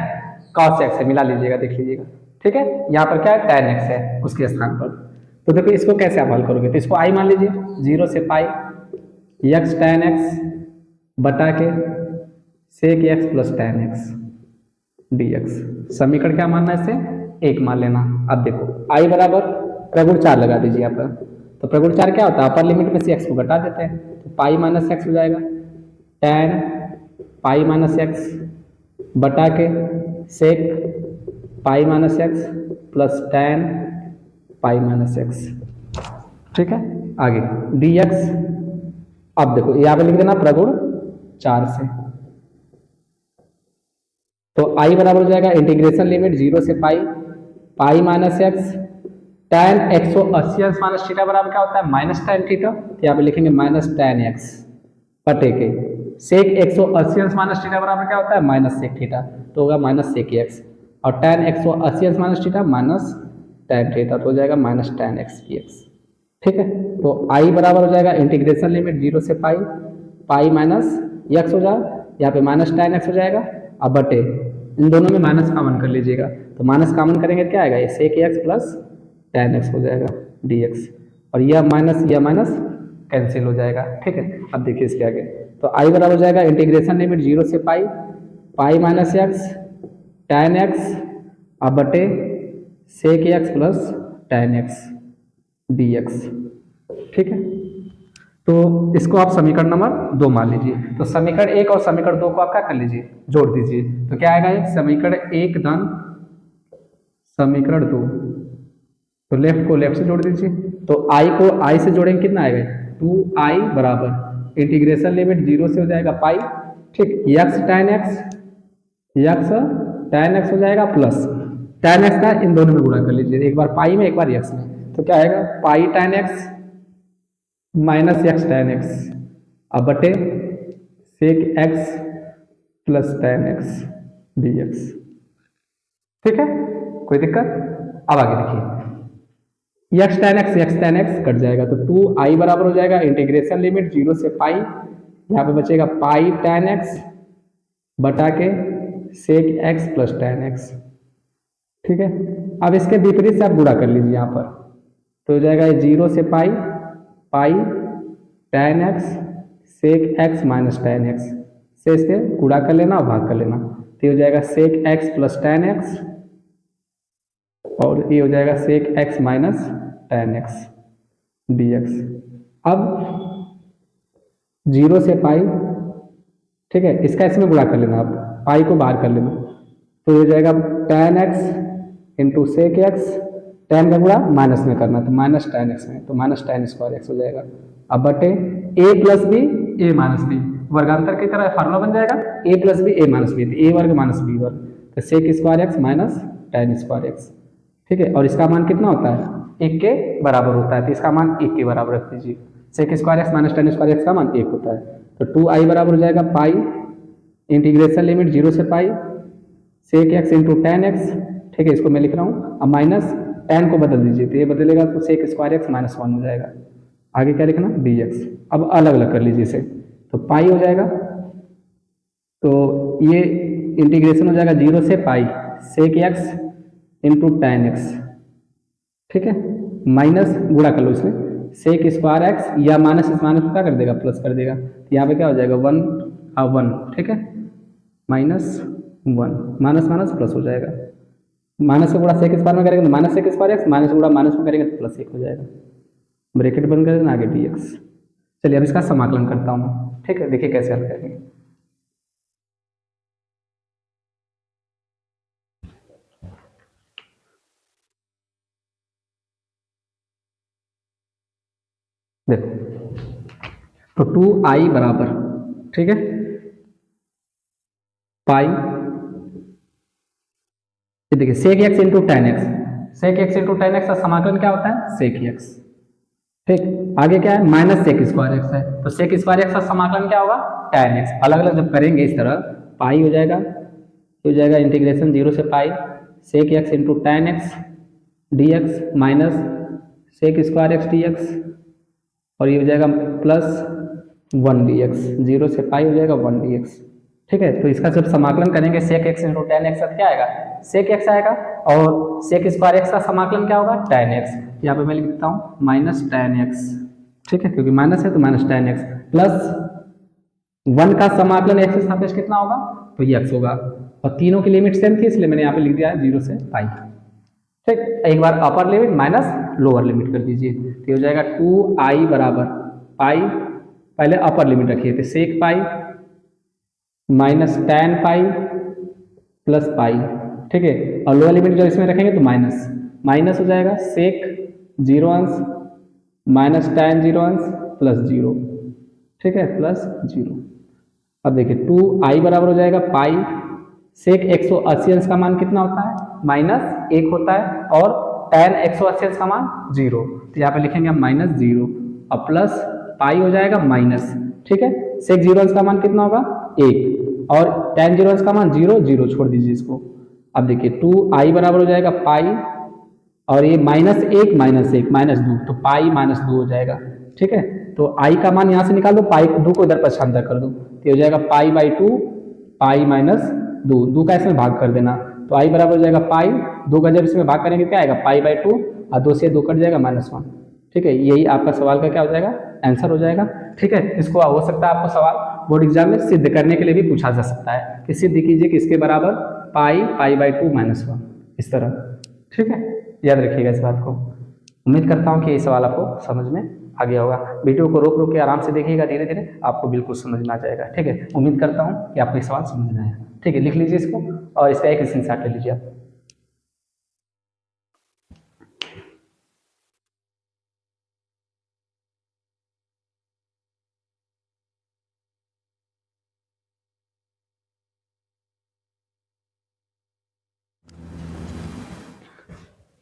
cos x है, मिला लीजिएगा, देख लीजिएगा। ठीक है, यहाँ पर क्या है tan x है उसके स्थान पर। तो देखो इसको कैसे आप हल करोगे, तो इसको i मान लीजिए 0 से पाई x tan x बटा के sec x plus tan x dx। समीकरण क्या मानना है, इसे 1 मान लेना। अब देखो i बराबर प्रगुण 4 लगा दीजिए यहाँ पर, तो प्रगुण 4 क्या होता है अपर लिमिट में से x को घटा देते हैं, तो पाई माइनस एक्स हो जाएगा tan पाई माइनस एक्स बटा के sec पाई माइनस एक्स प्लस tan पाई माइनस एक्स। ठीक है, आगे dx। अब देखो यहाँ पे लिख देना प्रगुण 4 से, तो i बराबर हो जाएगा इंटीग्रेशन लिमिट 0 से pi pi minus x tan 180 minus theta बराबर क्या होता है माइनस tan थीटा, तो यहाँ पे लिखेंगे माइनस tan x बटे के sec 180 माइनस थीटा बराबर क्या होता है माइनस sec थीटा, तो होगा माइनस sec x और tan 180 minus theta minus tan theta, तो हो जाएगा माइनस tan x dx। ठीक है, तो i बराबर हो जाएगा इंटीग्रेशन लिमिट 0 से पाई पाई माइनस एक्स हो जाएगा, यहाँ पे माइनस tan x हो जाएगा, अब बटे इन दोनों में माइनस कॉमन कर लीजिएगा, तो माइनस कॉमन करेंगे क्या आएगा ये sec x plus tan x हो जाएगा dx, और यह माइनस कैंसिल हो जाएगा। ठीक है, अब देखिए इसके आगे, तो i बराबर हो जाएगा इंटीग्रेशन लिमिट 0 से pi pi minus x tan x अब बटे sec x plus tan x dx। ठीक है, तो इसको आप समीकरण नंबर 2 मान लीजिए। तो समीकरण 1 और समीकरण 2 को आप क्या कर लीजिए जोड़ दीजिए, तो क्या आएगा ये समीकरण 1 धन समीकरण 2, तो लेफ्ट को लेफ्ट से जोड़ दीजिए, तो i को i से जोड़ेंगे कितना आएगा 2i बराबर इंटीग्रेशन लिमिट 0 से हो जाएगा पाई। ठीक, x tan x हो जाएगा प्लस tan x का इन दोनों में गुणा कर लीजिए, एक बार पाई में एक बार x में, तो क्या आएगा पाई tan x minus x tan x अब बटे sec x plus tan x dx। ठीक है, कोई दिक्कत। अब आगे देखिए x tan x कट जाएगा, तो 2i बराबर हो जाएगा इंटीग्रेशन लिमिट 0 से पाई, यहाँ पे बचेगा पाई tan x बटा के sec x plus tan x। ठीक है, अब इसके विपरीत से आप गुणा कर लीजिए यहाँ पर, तो हो जाएगा 0 से पाई पाई tan x sec x minus tan x से इससे गुणा कर लेना और भाग कर लेना, तो ये हो जाएगा sec x plus tan x और ये हो जाएगा sec x minus tan x dx। अब 0 से पाई, ठीक है, इसका इसमें गुणा कर लेना, आप पाई को बाहर कर लेना, तो ये हो जाएगा tan x into sec x, tan का गुणा माइनस में करना, तो माइनस tan x में, तो माइनस tan स्क्वायर x हो जाएगा, अब बटे a plus B A minus B, वर्गांतर की तरह फॉर्मूला बन जाएगा a plus B A minus B, A वर्ग माइनस बी वर्ग, तो sec square x minus tan square x. ठीक है, और इसका मान कितना होता है, 1 के बराबर होता है, तो इसका मान 1 के बराबर रख दीजिए। Sec square x minus tan square x का मान 1 होता है, तो 2i बराबर हो जाएगा पाई इंटीग्रेशन लिमिट 0 से pi sec x into tan x. ठीक है, इसको मैं लिख रहा हूँ, अब माइनस टेन को बदल दीजिए, तो ये बदलेगा तो सेक स्क्वायर एक्स माइनस 1 हो जाएगा। आगे क्या लिखना, डी एक्स। अब अलग अलग कर लीजिए इसे, तो पाई हो जाएगा, तो ये इंटीग्रेशन हो जाएगा 0 से pi sec x into tan x. ठीक है, माइनस गुणा कर लो इसमें, सेक स्क्वायर एक्स या माइनस इस माइनस को क्या कर देगा, प्लस कर देगा, तो यहाँ पे क्या हो जाएगा 1 1। ठीक है, माइनस 1 माइनस माइनस प्लस हो जाएगा, माइनस का गुणा सेक स्क्वायर में करेंगे तो minus sec square x, minus गुणा माइनस में करेंगे तो प्लस 1 हो जाएगा। ब्रैकेट बंद कर देना, आगे डी एक्स। चलिए अब इसका समाकलन करता हूँ। ठीक है, देखिए कैसे हल करेंगे। देखो, तो 2i बराबर, ठीक है, पाई, ये देखिए sec x into tan x, sec x into tan x का समाकलन क्या होता है, सेक एक्स। ठीक, आगे क्या है, माइनस सेक स्क्वायर एक्स है, तो सेक स्क्वायर एक्स का समाकलन क्या होगा, टेन एक्स। अलग अलग जब करेंगे इस तरह, पाई हो जाएगा, हो जाएगा इंटीग्रेशन 0 से pi sec x into tan x d x minus sec square x d x, और ये हो जाएगा प्लस 1 डी एक्स, 0 से पाई हो जाएगा 1 डी एक्स। ठीक है, तो इसका जब समाकलन करेंगे sec x into tan x क्या आएगा, सेक एक्स आएगा, और सेक स्क्वायर एक्स का समाकलन क्या होगा, टेन एक्स। यहाँ पे मैं लिख देता हूँ माइनस टेन एक्स। ठीक है, क्योंकि माइनस है तो माइनस टेन एक्स, प्लस 1 का समाकलन एक्स के सापेक्ष कितना होगा, तो ये एक्स होगा, और तीनों की लिमिट सेम थी इसलिए मैंने यहाँ पे लिख दिया है 0 से पाई। ठीक, एक बार upper limit minus lower limit कर दीजिए, तो हो जाएगा 2i बराबर पाई, पहले अपर लिमिट रखिए थे sec pi minus tan pi plus pi. ठीक है, और लोअर लिमिट जब इसमें रखेंगे तो माइनस माइनस हो जाएगा सेक 0 अंश माइनस टेन 0 अंश प्लस 0। ठीक है, प्लस 0। अब देखिए 2i बराबर हो जाएगा पाई सेक 180 अंश का मान कितना होता है, माइनस 1 होता है, और tan 180 अंश का मान 0, तो यहाँ पे लिखेंगे हम माइनस 0, और प्लस पाई हो जाएगा माइनस। ठीक है, सेक 0 अंश का मान कितना होगा 1, और tan 0 अंश का मान 0 0 छोड़ दीजिए इसको। अब देखिए 2i बराबर हो जाएगा पाई, और ये माइनस 1 माइनस 2, तो पाई माइनस 2 हो जाएगा। ठीक है, तो i का मान यहाँ से निकाल दो, पाई 2 को इधर पक्षांतर कर दो, तो हो जाएगा पाई बाई 2 पाई माइनस 2 का इसमें भाग कर देना, तो i बराबर हो जाएगा पाई, 2 का जब इसमें भाग करेंगे क्या आएगा, पाई बाई 2, और 2 से 2 कट जाएगा -1। ठीक है, यही आपका सवाल का क्या हो जाएगा, आंसर हो जाएगा। ठीक है, इसको हो सकता है आपको सवाल बोर्ड एग्जाम में सिद्ध करने के लिए भी पूछा जा सकता है कि सिद्ध कीजिए कि इसके बराबर पाई बाई 2 -1, इस तरह। ठीक है, याद रखिएगा इस बात को। उम्मीद करता हूँ कि ये सवाल आपको समझ में आ गया होगा। वीडियो को रोक रोक के आराम से देखिएगा, धीरे धीरे आपको बिल्कुल समझ में आ जाएगा। ठीक है, उम्मीद करता हूँ कि आपको ये सवाल समझ में आया। ठीक है, लिख लीजिए इसको, और इसका एक स्क्रीनशॉट ले लीजिए आप।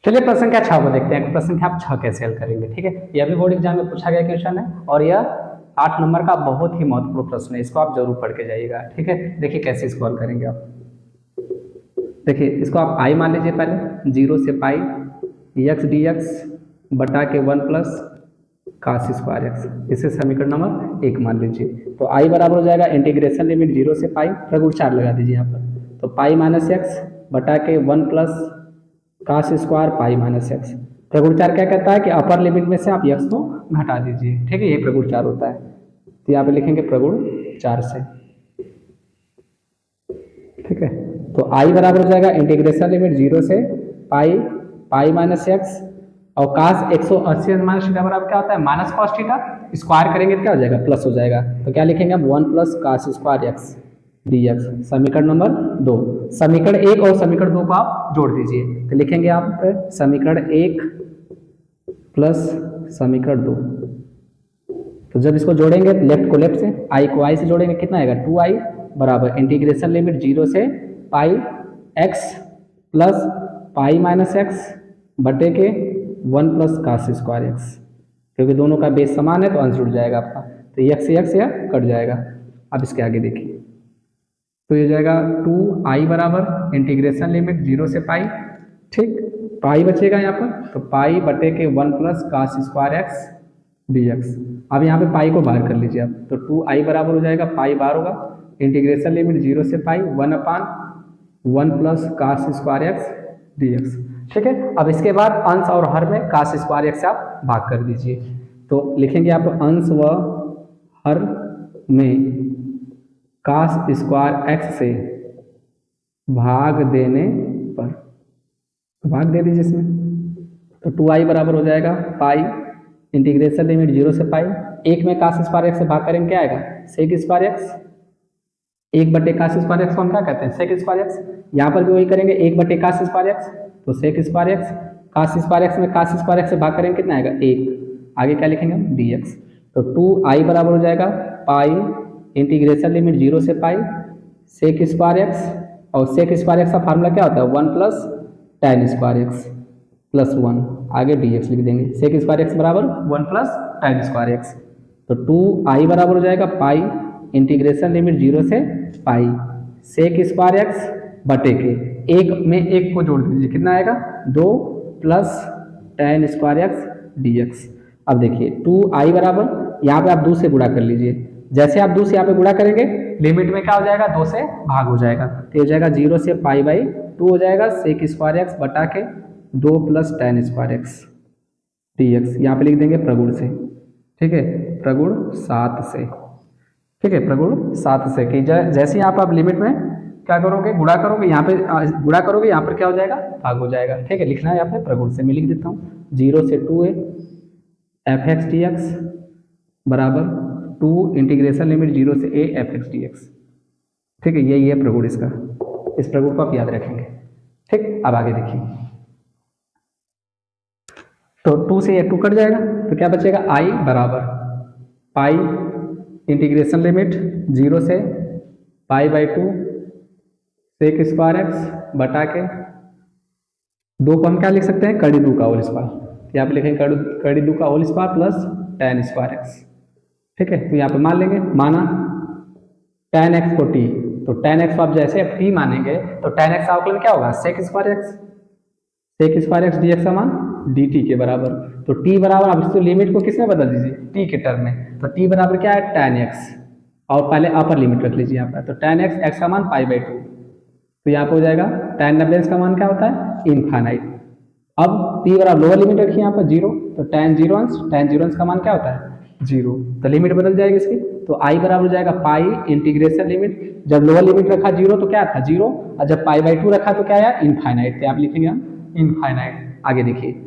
चलिए प्रश्न संख्या 6 को देखते हैं। प्रश्न संख्या 6 कैसे हल करेंगे। ठीक है, यह भी बोर्ड एग्जाम में पूछा गया क्वेश्चन है, और यह 8 नंबर का बहुत ही महत्वपूर्ण प्रश्न है, इसको आप जरूर पढ़ के जाइएगा। ठीक है, देखिए कैसे इसको हल करेंगे आप। देखिए इसको आप i मान लीजिए पहले, 0 से पाई एक्स डी एक्स बटा के 1 प्लस कास स्क्वायर एक्स, इसे समीकरण नंबर 1 मान लीजिए। तो i बराबर हो जाएगा इंटीग्रेशन लिमिट 0 से पाई, प्रगुण 4 लगा दीजिए यहाँ पर, तो पाई माइनस एक्स बटा के 1 plus cos square pi minus x. प्रगुण 4 क्या कहता है कि अपर लिमिट में से आप x को घटा दीजिए। ठीक है, ये प्रगुण 4 होता है, तो यहाँ पे लिखेंगे प्रगुण 4 से। ठीक है, तो i बराबर हो जाएगा इंटीग्रेशन लिमिट 0 से पाई माइनस एक्स, और कास 180 माइनस थीटा बराबर क्या होता है, माइनस कॉस थीटा, स्क्वायर करेंगे तो क्या हो जाएगा, प्लस हो जाएगा। तो क्या लिखेंगे हम 1 plus cos square x d x, समीकरण नंबर 2। समीकरण 1 और समीकरण 2 को आप जोड़ दीजिए, तो लिखेंगे आप समीकरण 1 प्लस समीकरण 2। तो जब इसको जोड़ेंगे लेफ्ट को लेफ्ट से, आई को आई से जोड़ेंगे, कितना आएगा 2i बराबर इंटीग्रेशन लिमिट 0 से पाई x plus pi minus x बटे के 1 प्लस कास स्क्वायर एक्स, क्योंकि दोनों का बेस समान है तो आंसर जुड़ जाएगा आपका। तो x से x यह कट जाएगा। अब इसके आगे देखिए, तो ये जाएगा 2i बराबर इंटीग्रेशन लिमिट 0 से पाई, ठीक, पाई बचेगा यहाँ पर, तो पाई बटे के 1 plus cos square x dx। अब यहाँ पे पाई को बाहर कर लीजिए आप, तो 2i बराबर हो जाएगा, पाई बाहर होगा, इंटीग्रेशन लिमिट 0 से pi 1/1 plus cos square x dx, ठीक है। अब इसके बाद अंश और हर में कास स्क्वायर एक्स से आप भाग कर दीजिए, तो लिखेंगे आप अंश व हर में कास स्क्वायर एक्स से भाग देने पर, भाग दे दीजिए इसमें, तो 2i बराबर हो जाएगा पाई इंटीग्रेशन लिमिट 0 से पाई, एक में कास स्क्वायर एक्स से भाग करेंगे क्या आएगा सेक स्क्वायर एक्स, एक बटे कास स्क्वायर एक्स को हम क्या कहते हैं सेक स्क्वायर एक्स। यहाँ पर भी वही करेंगे, एक बटे कास स्क्वायर एक्स तो sec square x, cos square x में कास स्क्वायर एक्स से भाग करेंगे कितना आएगा 1, आगे क्या लिखेंगे हम dx। तो 2i बराबर हो जाएगा पाई इंटीग्रेशन लिमिट 0 से पाई सेक स्क्वायर एक्स, और सेक स्क्वायर एक्स का फार्मूला क्या होता है 1 plus tan square x plus 1, आगे dx लिख देंगे, सेक स्क्वायर एक्स बराबर 1 प्लस tan स्क्वायर एक्स। तो 2i बराबर हो जाएगा पाई इंटीग्रेशन लिमिट 0 से पाई सेक स्क्वायर एक्स बटे के, एक में एक को जोड़ दीजिए, कितना आएगा 2 plus tan square x dx। अब देखिए 2i बराबर यहाँ पे आप 2 से गुणा कर लीजिए, जैसे आप 2 से यहाँ पे गुणा करेंगे लिमिट में क्या हो जाएगा 2 से भाग हो जाएगा, तो हो जाएगा 0 से पाई बाई 2 हो जाएगा सेक स्क्वायर एक्स बटा के 2 plus tan square x dx, यहाँ पे लिख देंगे प्रगुण से, ठीक है, प्रगुण 7 से, ठीक है, प्रगुण 7 से कि जैसे यहाँ पर आप लिमिट में क्या करोगे गुणा करोगे, यहाँ पे गुणा करोगे यहाँ पर क्या हो जाएगा भाग हो जाएगा, ठीक है। लिखना है यहाँ पे प्रगुण से, मैं लिख देता हूँ 0 से 2a fx dx बराबर 2 इंटीग्रेशन लिमिट 0 से a fx dx, ठीक है, यही है प्रगुण इसका, इस प्रगुण को आप याद रखेंगे, ठीक। अब आगे देखिए, तो 2 से ये 2 कट जाएगा, तो क्या बचेगा i बराबर पाई इंटीग्रेशन लिमिट 0 से pi by 2 sec square x बटा के 2 को हम क्या लिख सकते हैं कड़ी 2 का होल स्क्वायर, यहाँ पे लिखेंगे कड़ी 2 का whole square plus tan square x, ठीक है। तो यहाँ पे मान लेंगे, माना tan x को t, तो tan x को आप जैसे अब t मानेंगे तो tan x का अवकलन क्या होगा sec square x, sec square x dx का मान dt के बराबर, तो t बराबर आप इसको लिमिट को किसमें बदल दीजिए t के टर्म में, तो t बराबर क्या है tan x, और पहले अपर लिमिट रख लीजिए यहाँ पर, तो tan x x का मान पाई बाई 2, तो यहाँ पे हो जाएगा tan रेफरेंस का मान क्या होता है इनफाइनाइट। अब t बराबर लोअर लिमिट रखिए यहाँ पर 0, तो tan 0 का मान क्या होता है 0, तो लिमिट बदल जाएगी इसकी, तो i बराबर हो जाएगा पाई इंटीग्रेशन लिमिट, जब लोअर लिमिट रखा 0 तो क्या था 0, और जब पाई बाई 2 रखा तो क्या आया इनफाइनाइट, तो आप लिखेंगे हम इनफाइनाइट। आगे देखिए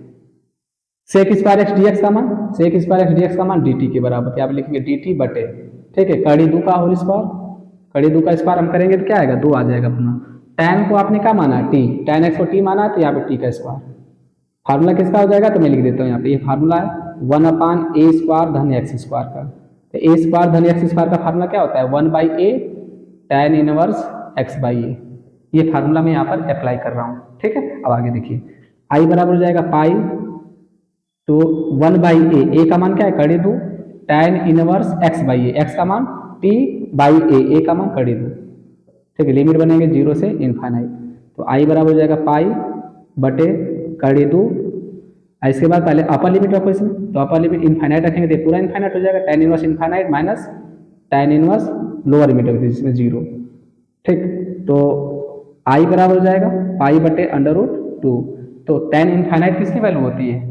सेक स्क्वायर एक्स dx का मान, सेक स्क्वायर एक्स dx का मान dt के बराबर, तो आप लिखेंगे dt बटे, ठीक है, कड़ी 2 का होल स्क्वायर, कड़ी 2 का स्क्वायर हम करेंगे तो क्या आएगा 2 आ जाएगा अपना, tan को आपने क्या माना t, tan x को t माना तो यहाँ पे t का स्क्वायर, फार्मूला किसका हो जाएगा तो मैं लिख देता हूँ यहाँ पे, ये फार्मूला है 1/a स्क्वायर धन x स्क्वायर का, तो a स्क्वायर धन x स्क्वायर का फार्मूला क्या होता है 1/a tan inverse x by a, ये फार्मूला मैं यहाँ पर अप्लाई कर रहा हूँ, ठीक है। अब आगे देखिए i बराबर हो जाएगा पाई, तो 1/a, a का मान क्या है कड़ी 2 tan inverse x by a, x का मान t बाई a का मान कड़ी 2, ठीक है, लिमिट बनेंगे 0 से इनफाइनाइट, तो i बराबर हो जाएगा पाई बटे कड़ी 2, इसके बाद पहले अपर लिमिट रखो इसमें, तो अपर लिमिट इनफाइनाइट रखेंगे तो पूरा इनफाइनाइट हो जाएगा, tan inverse infinite minus tan inverse lower limit रख दीजिए इसमें 0, ठीक, तो i बराबर हो जाएगा पाई बटे √2, तो tan इनफाइनाइट किसकी वैल्यू होती है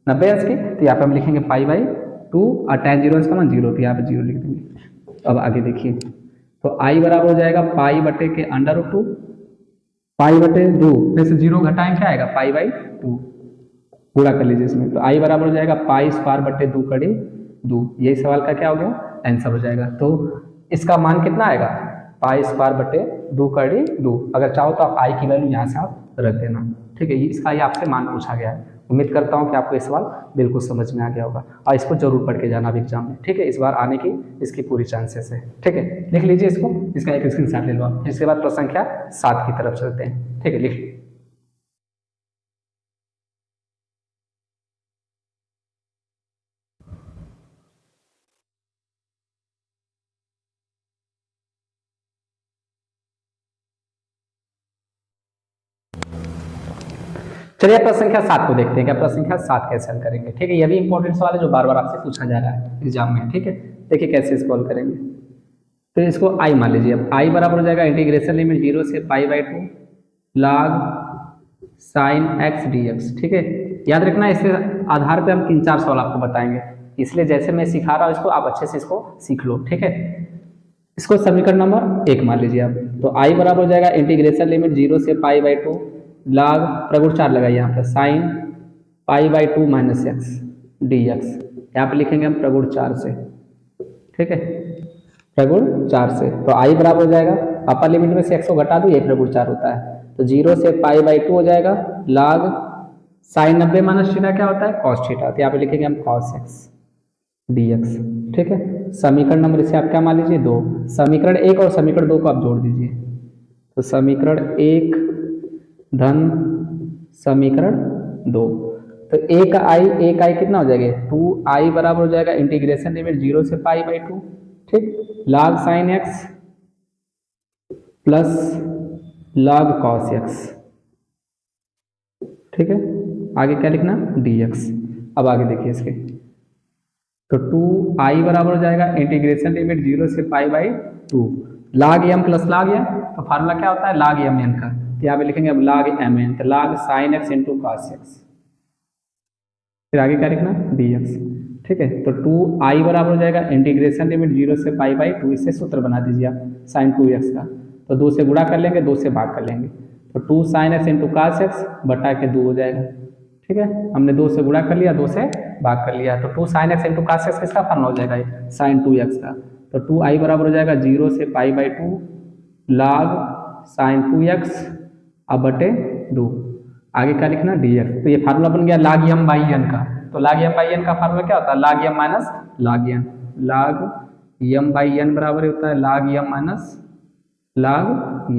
90 अंश की, तो यहाँ पे हम लिखेंगे पाई बाई 2 और tan 0 अंश का मान 0, तो यहाँ पे 0 लिख देंगे। अब आगे देखिए, तो i बराबर हो जाएगा पाई बटे के √2, पाई बटे 2 में से 0 घटाएं क्या आएगा पाई बाई 2, पूरा कर लीजिए इसमें, तो i बराबर हो जाएगा पाई स्क्वायर बटे 2 कड़ी 2, यही सवाल का क्या हो गया आंसर हो जाएगा। तो इसका मान कितना आएगा पाई स्क्वायर बटे 2 कड़ी 2, अगर चाहो तो आप i की वैल्यू यहाँ से आप रख देना, ठीक है, इसका ये आपसे मान पूछा गया है, उम्मीद करता हूँ कि आपको ये सवाल बिल्कुल समझ में आ गया होगा और इसको जरूर पढ़ के जाना भी एग्जाम में, ठीक है। इस बार आने की इसकी पूरी चांसेस है, ठीक है। लिख लीजिए इसको, इसका एक स्क्रीनशॉट ले लो आप। इसके बाद प्रश्न संख्या 7 की तरफ चलते हैं, ठीक है। लिख लीजिए। चलिए प्रश्न संख्या 7 को देखते हैं, क्या प्रश्न संख्या 7 कैसे हल करेंगे, ठीक है। यह भी इंपॉर्टेंट सवाल है जो बार बार आपसे पूछा जा रहा है एग्जाम में, ठीक है। देखिए कैसे इसको हल करेंगे। तो इसको आई मान लीजिए। अब आई बराबर हो जाएगा इंटीग्रेशन लिमिट 0 से π/2 log sin x dx, ठीक है। याद रखना इसके आधार पे हम 3-4 सवाल आपको बताएंगे, इसलिए जैसे मैं सिखा रहा हूँ इसको आप अच्छे से इसको सीख लो, ठीक है। इसको समीकरण नंबर 1 मान लीजिए आप। तो आई बराबर हो जाएगा इंटीग्रेशन लिमिट 0 से π/2 log प्रगुण 4 लगाइए यहाँ पर sin π/2 - x dx। यहाँ पे लिखेंगे हम प्रगुण 4 से, ठीक है, प्रगुण 4 से। तो आई बराबर हो जाएगा, अपर लिमिट में से x को घटा दो, ये प्रगुण 4 होता है। तो 0 से π/2 हो जाएगा log sin 90 - थीटा क्या होता है cos थीटा। तो यहाँ पे लिखेंगे हम cos x dx, ठीक है। समीकरण नंबर इसे आप क्या मान लीजिए 2। समीकरण 1 और समीकरण 2 को आप जोड़ दीजिए। तो समीकरण 1 धन समीकरण 2। तो एक आई कितना हो जाएगा 2i बराबर हो जाएगा इंटीग्रेशन लिमिट 0 से π/2, ठीक, log sin x plus log cos x, ठीक है। आगे क्या लिखना dx। अब आगे देखिए इसके। तो 2i बराबर हो जाएगा इंटीग्रेशन लिमिट 0 से π/2 log m plus log n। तो फार्मूला क्या होता है log mn का। तो यहाँ पे लिखेंगे अब log mn, तो log sin x into cos x। फिर आगे क्या लिखना dx, ठीक है। तो 2i बराबर हो जाएगा इंटीग्रेशन लिमिट 0 से π/2, इससे सूत्र बना दीजिए आप sin 2x का। तो 2 से गुणा कर लेंगे, 2 से भाग कर लेंगे। तो 2 sin x into cos x बटा के 2 हो जाएगा, ठीक है। हमने 2 से गुणा कर लिया, 2 से भाग कर लिया। तो 2 sin x into cos x किसका फार्मूला हो जाएगा sin 2x का। तो 2i बराबर हो जाएगा 0 से π/2 log sin 2x अब बटे 2। आगे क्या लिखना dx। तो ये फार्मूला बन गया log m बाई n का। तो log m बाई n का फार्मूला क्या होता है log m minus log n। log m by n बराबर होता है log m minus log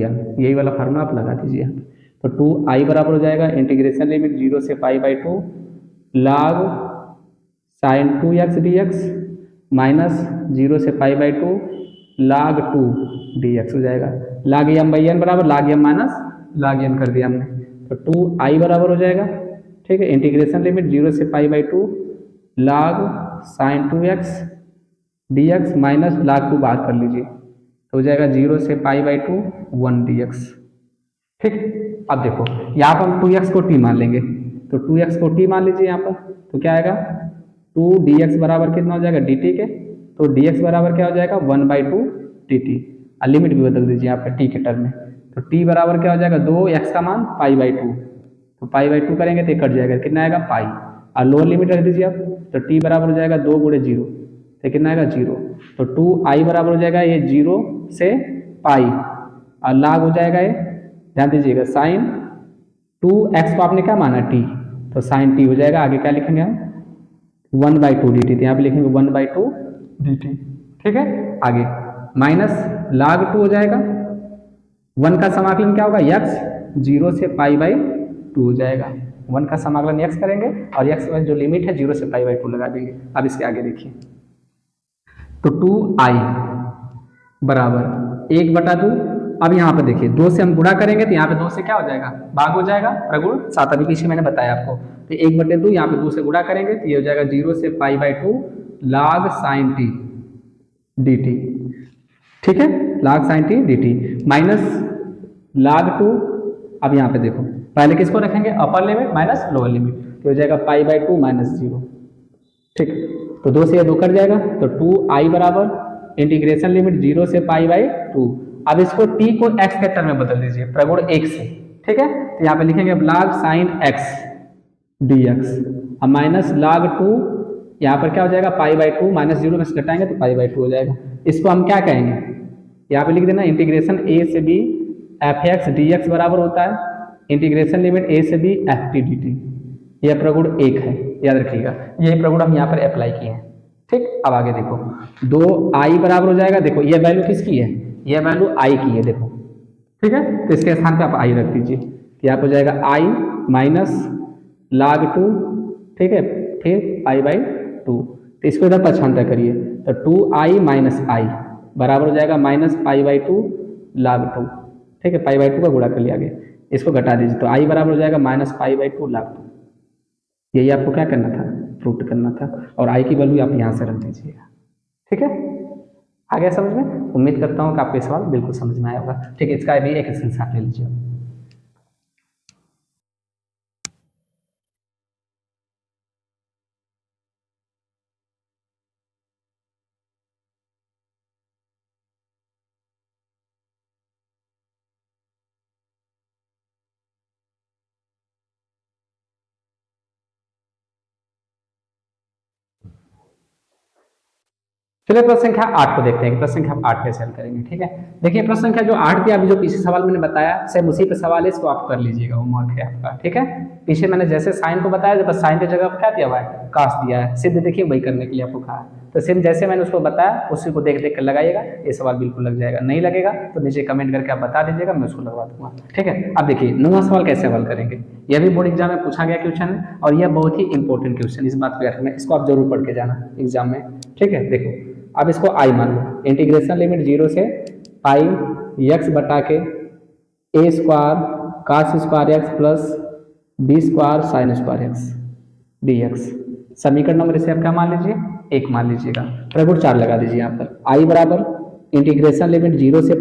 n। यही वाला फार्मूला आप लगा दीजिए यहाँ पे। तो 2i बराबर हो जाएगा इंटीग्रेशन लिमिट 0 से π/2 log sin 2x dx minus 0 से π/2 log 2 dx हो जाएगा। log m बाई n बराबर log m minus log n कर दिया हमने। तो 2i बराबर हो जाएगा, ठीक है, इंटीग्रेशन लिमिट 0 से π/2 log sin 2x dx minus log 2 बात कर लीजिए। तो हो जाएगा 0 से π/2 1 dx, ठीक। अब देखो यहाँ पर हम 2x को t मान लेंगे। तो 2x को t मान लीजिए यहाँ पर। तो क्या आएगा 2 dx बराबर कितना हो जाएगा dt के। तो dx बराबर क्या हो जाएगा 1/2 dt। लिमिट भी बदल दीजिए यहाँ पर t के टर्म में। तो t बराबर क्या हो जाएगा 2x का मान π/2। तो π/2 करेंगे तो कट जाएगा, कितना आएगा पाई। और लोअर लिमिट रख दीजिए आप। तो t बराबर हो जाएगा 2 × 0, तो कितना आएगा 0। तो 2i बराबर हो जाएगा ये 0 से पाई और log हो जाएगा ये, ध्यान दीजिएगा साइन 2x को आपने क्या माना t, तो साइन t हो जाएगा। आगे क्या लिखेंगे हम 1/2 dt। तो यहाँ पे लिखेंगे 1/2 dt, ठीक है। आगे माइनस log 2 हो जाएगा। 1 का समाकलन क्या होगा x 0 से π/2 हो जाएगा। 1 का समाकलन x करेंगे और x में जो लिमिट है 0 से π/2 लगा देंगे। अब इसके आगे देखिए। तो 2i बराबर 1/2। अब यहाँ पे देखिए 2 से हम गुणा करेंगे तो यहाँ पे 2 से क्या हो जाएगा भाग हो जाएगा, प्रगुण 7 अभी पीछे मैंने बताया आपको। तो 1/2 यहाँ पे 2 से गुणा करेंगे तो ये हो जाएगा 0 से π/2 log sin t dt, ठीक है, log sin t dt minus log 2। अब यहाँ पे देखो पहले किसको रखेंगे अपर लिमिट माइनस लोअर लिमिट, तो हो जाएगा π/2 - 0, ठीक। तो 2 से ये 2 कट जाएगा। तो 2i बराबर इंटीग्रेशन लिमिट 0 से π/2। अब इसको t को x के टर्म में बदल दीजिए प्रगुण 1 से, ठीक है। तो यहाँ पे लिखेंगे log sin x dx अब माइनस log 2। यहाँ पर क्या हो जाएगा π/2 -0 में से घटाएंगे तो π/2 हो जाएगा। इसको हम क्या कहेंगे यहाँ पे लिख देना इंटीग्रेशन a से b fx dx बराबर होता है इंटीग्रेशन लिमिट a से b ft dt, यह प्रगुण 1 है, याद रखिएगा। यही प्रगुण हम यहाँ पर अप्लाई किए हैं। ठीक, अब आगे देखो 2i बराबर हो जाएगा, देखो यह वैल्यू किसकी है, यह वैल्यू i की है, देखो ठीक है। तो इसके स्थान पे आप i रख दीजिए, तो यहाँ पर हो जाएगा i माइनस log 2, ठीक है, फिर π/2। तो इसको इधर पक्षांतर करिए, तो 2i माइनस i बराबर हो जाएगा माइनस π/2 log 2, ठीक है, π/2 का गुणा कर लिया आगे, इसको घटा दीजिए, तो i बराबर हो जाएगा माइनस π/2 log 2। यही आपको क्या करना था, प्रूफ करना था, और i की वैल्यू आप यहाँ से रख दीजिएगा। ठीक है, आ गया समझ में? उम्मीद करता हूँ कि आपको सवाल बिल्कुल समझ में आया होगा। ठीक है, इसका भी एक स्क्रीनशॉट ले लीजिए। चलिए प्रश्न संख्या 8 को देखते हैं कि प्रश्न संख्या 8 कैसे हल करेंगे। ठीक है, देखिए प्रश्न संख्या जो 8 थी, अभी जो पीछे सवाल मैंने बताया सेम उसी पे सवाल है, इसको आप कर लीजिएगा, होमवर्क है आपका। ठीक है, पीछे मैंने जैसे साइन को बताया, जब साइन की जगह पर क्या दिया हुआ है, कास दिया है, सिद्ध देखिए वही करने के लिए आपको कहा है। तो सेम जैसे मैंने उसको बताया उसी को देख देख कर लगाइएगा, ये सवाल बिल्कुल लग जाएगा। नहीं लगेगा तो नीचे कमेंट करके आप बता दीजिएगा, मैं उसको लगवा दूंगा। ठीक है, अब देखिए 9वां सवाल कैसे हल करेंगे। यह भी बोर्ड एग्जाम में पूछा गया क्वेश्चन है, और यह बहुत ही इंपॉर्टेंट क्वेश्चन, इस बात पे रखना, इसको आप जरूर पढ़ के जाना एग्जाम में। ठीक है, देखो अब इसको i मान लो, इंटीग्रेशन लिमिट 0 से पाई x बटा के a square cos square x plus b square sine square x dx। समीकरण नंबर इसे आप क्या मान लीजिए, 1 मान लीजिएगा। प्रगुण 4 लगा दीजिए यहाँ पर, i बराबर इंटीग्रेशन लिमिट 0 से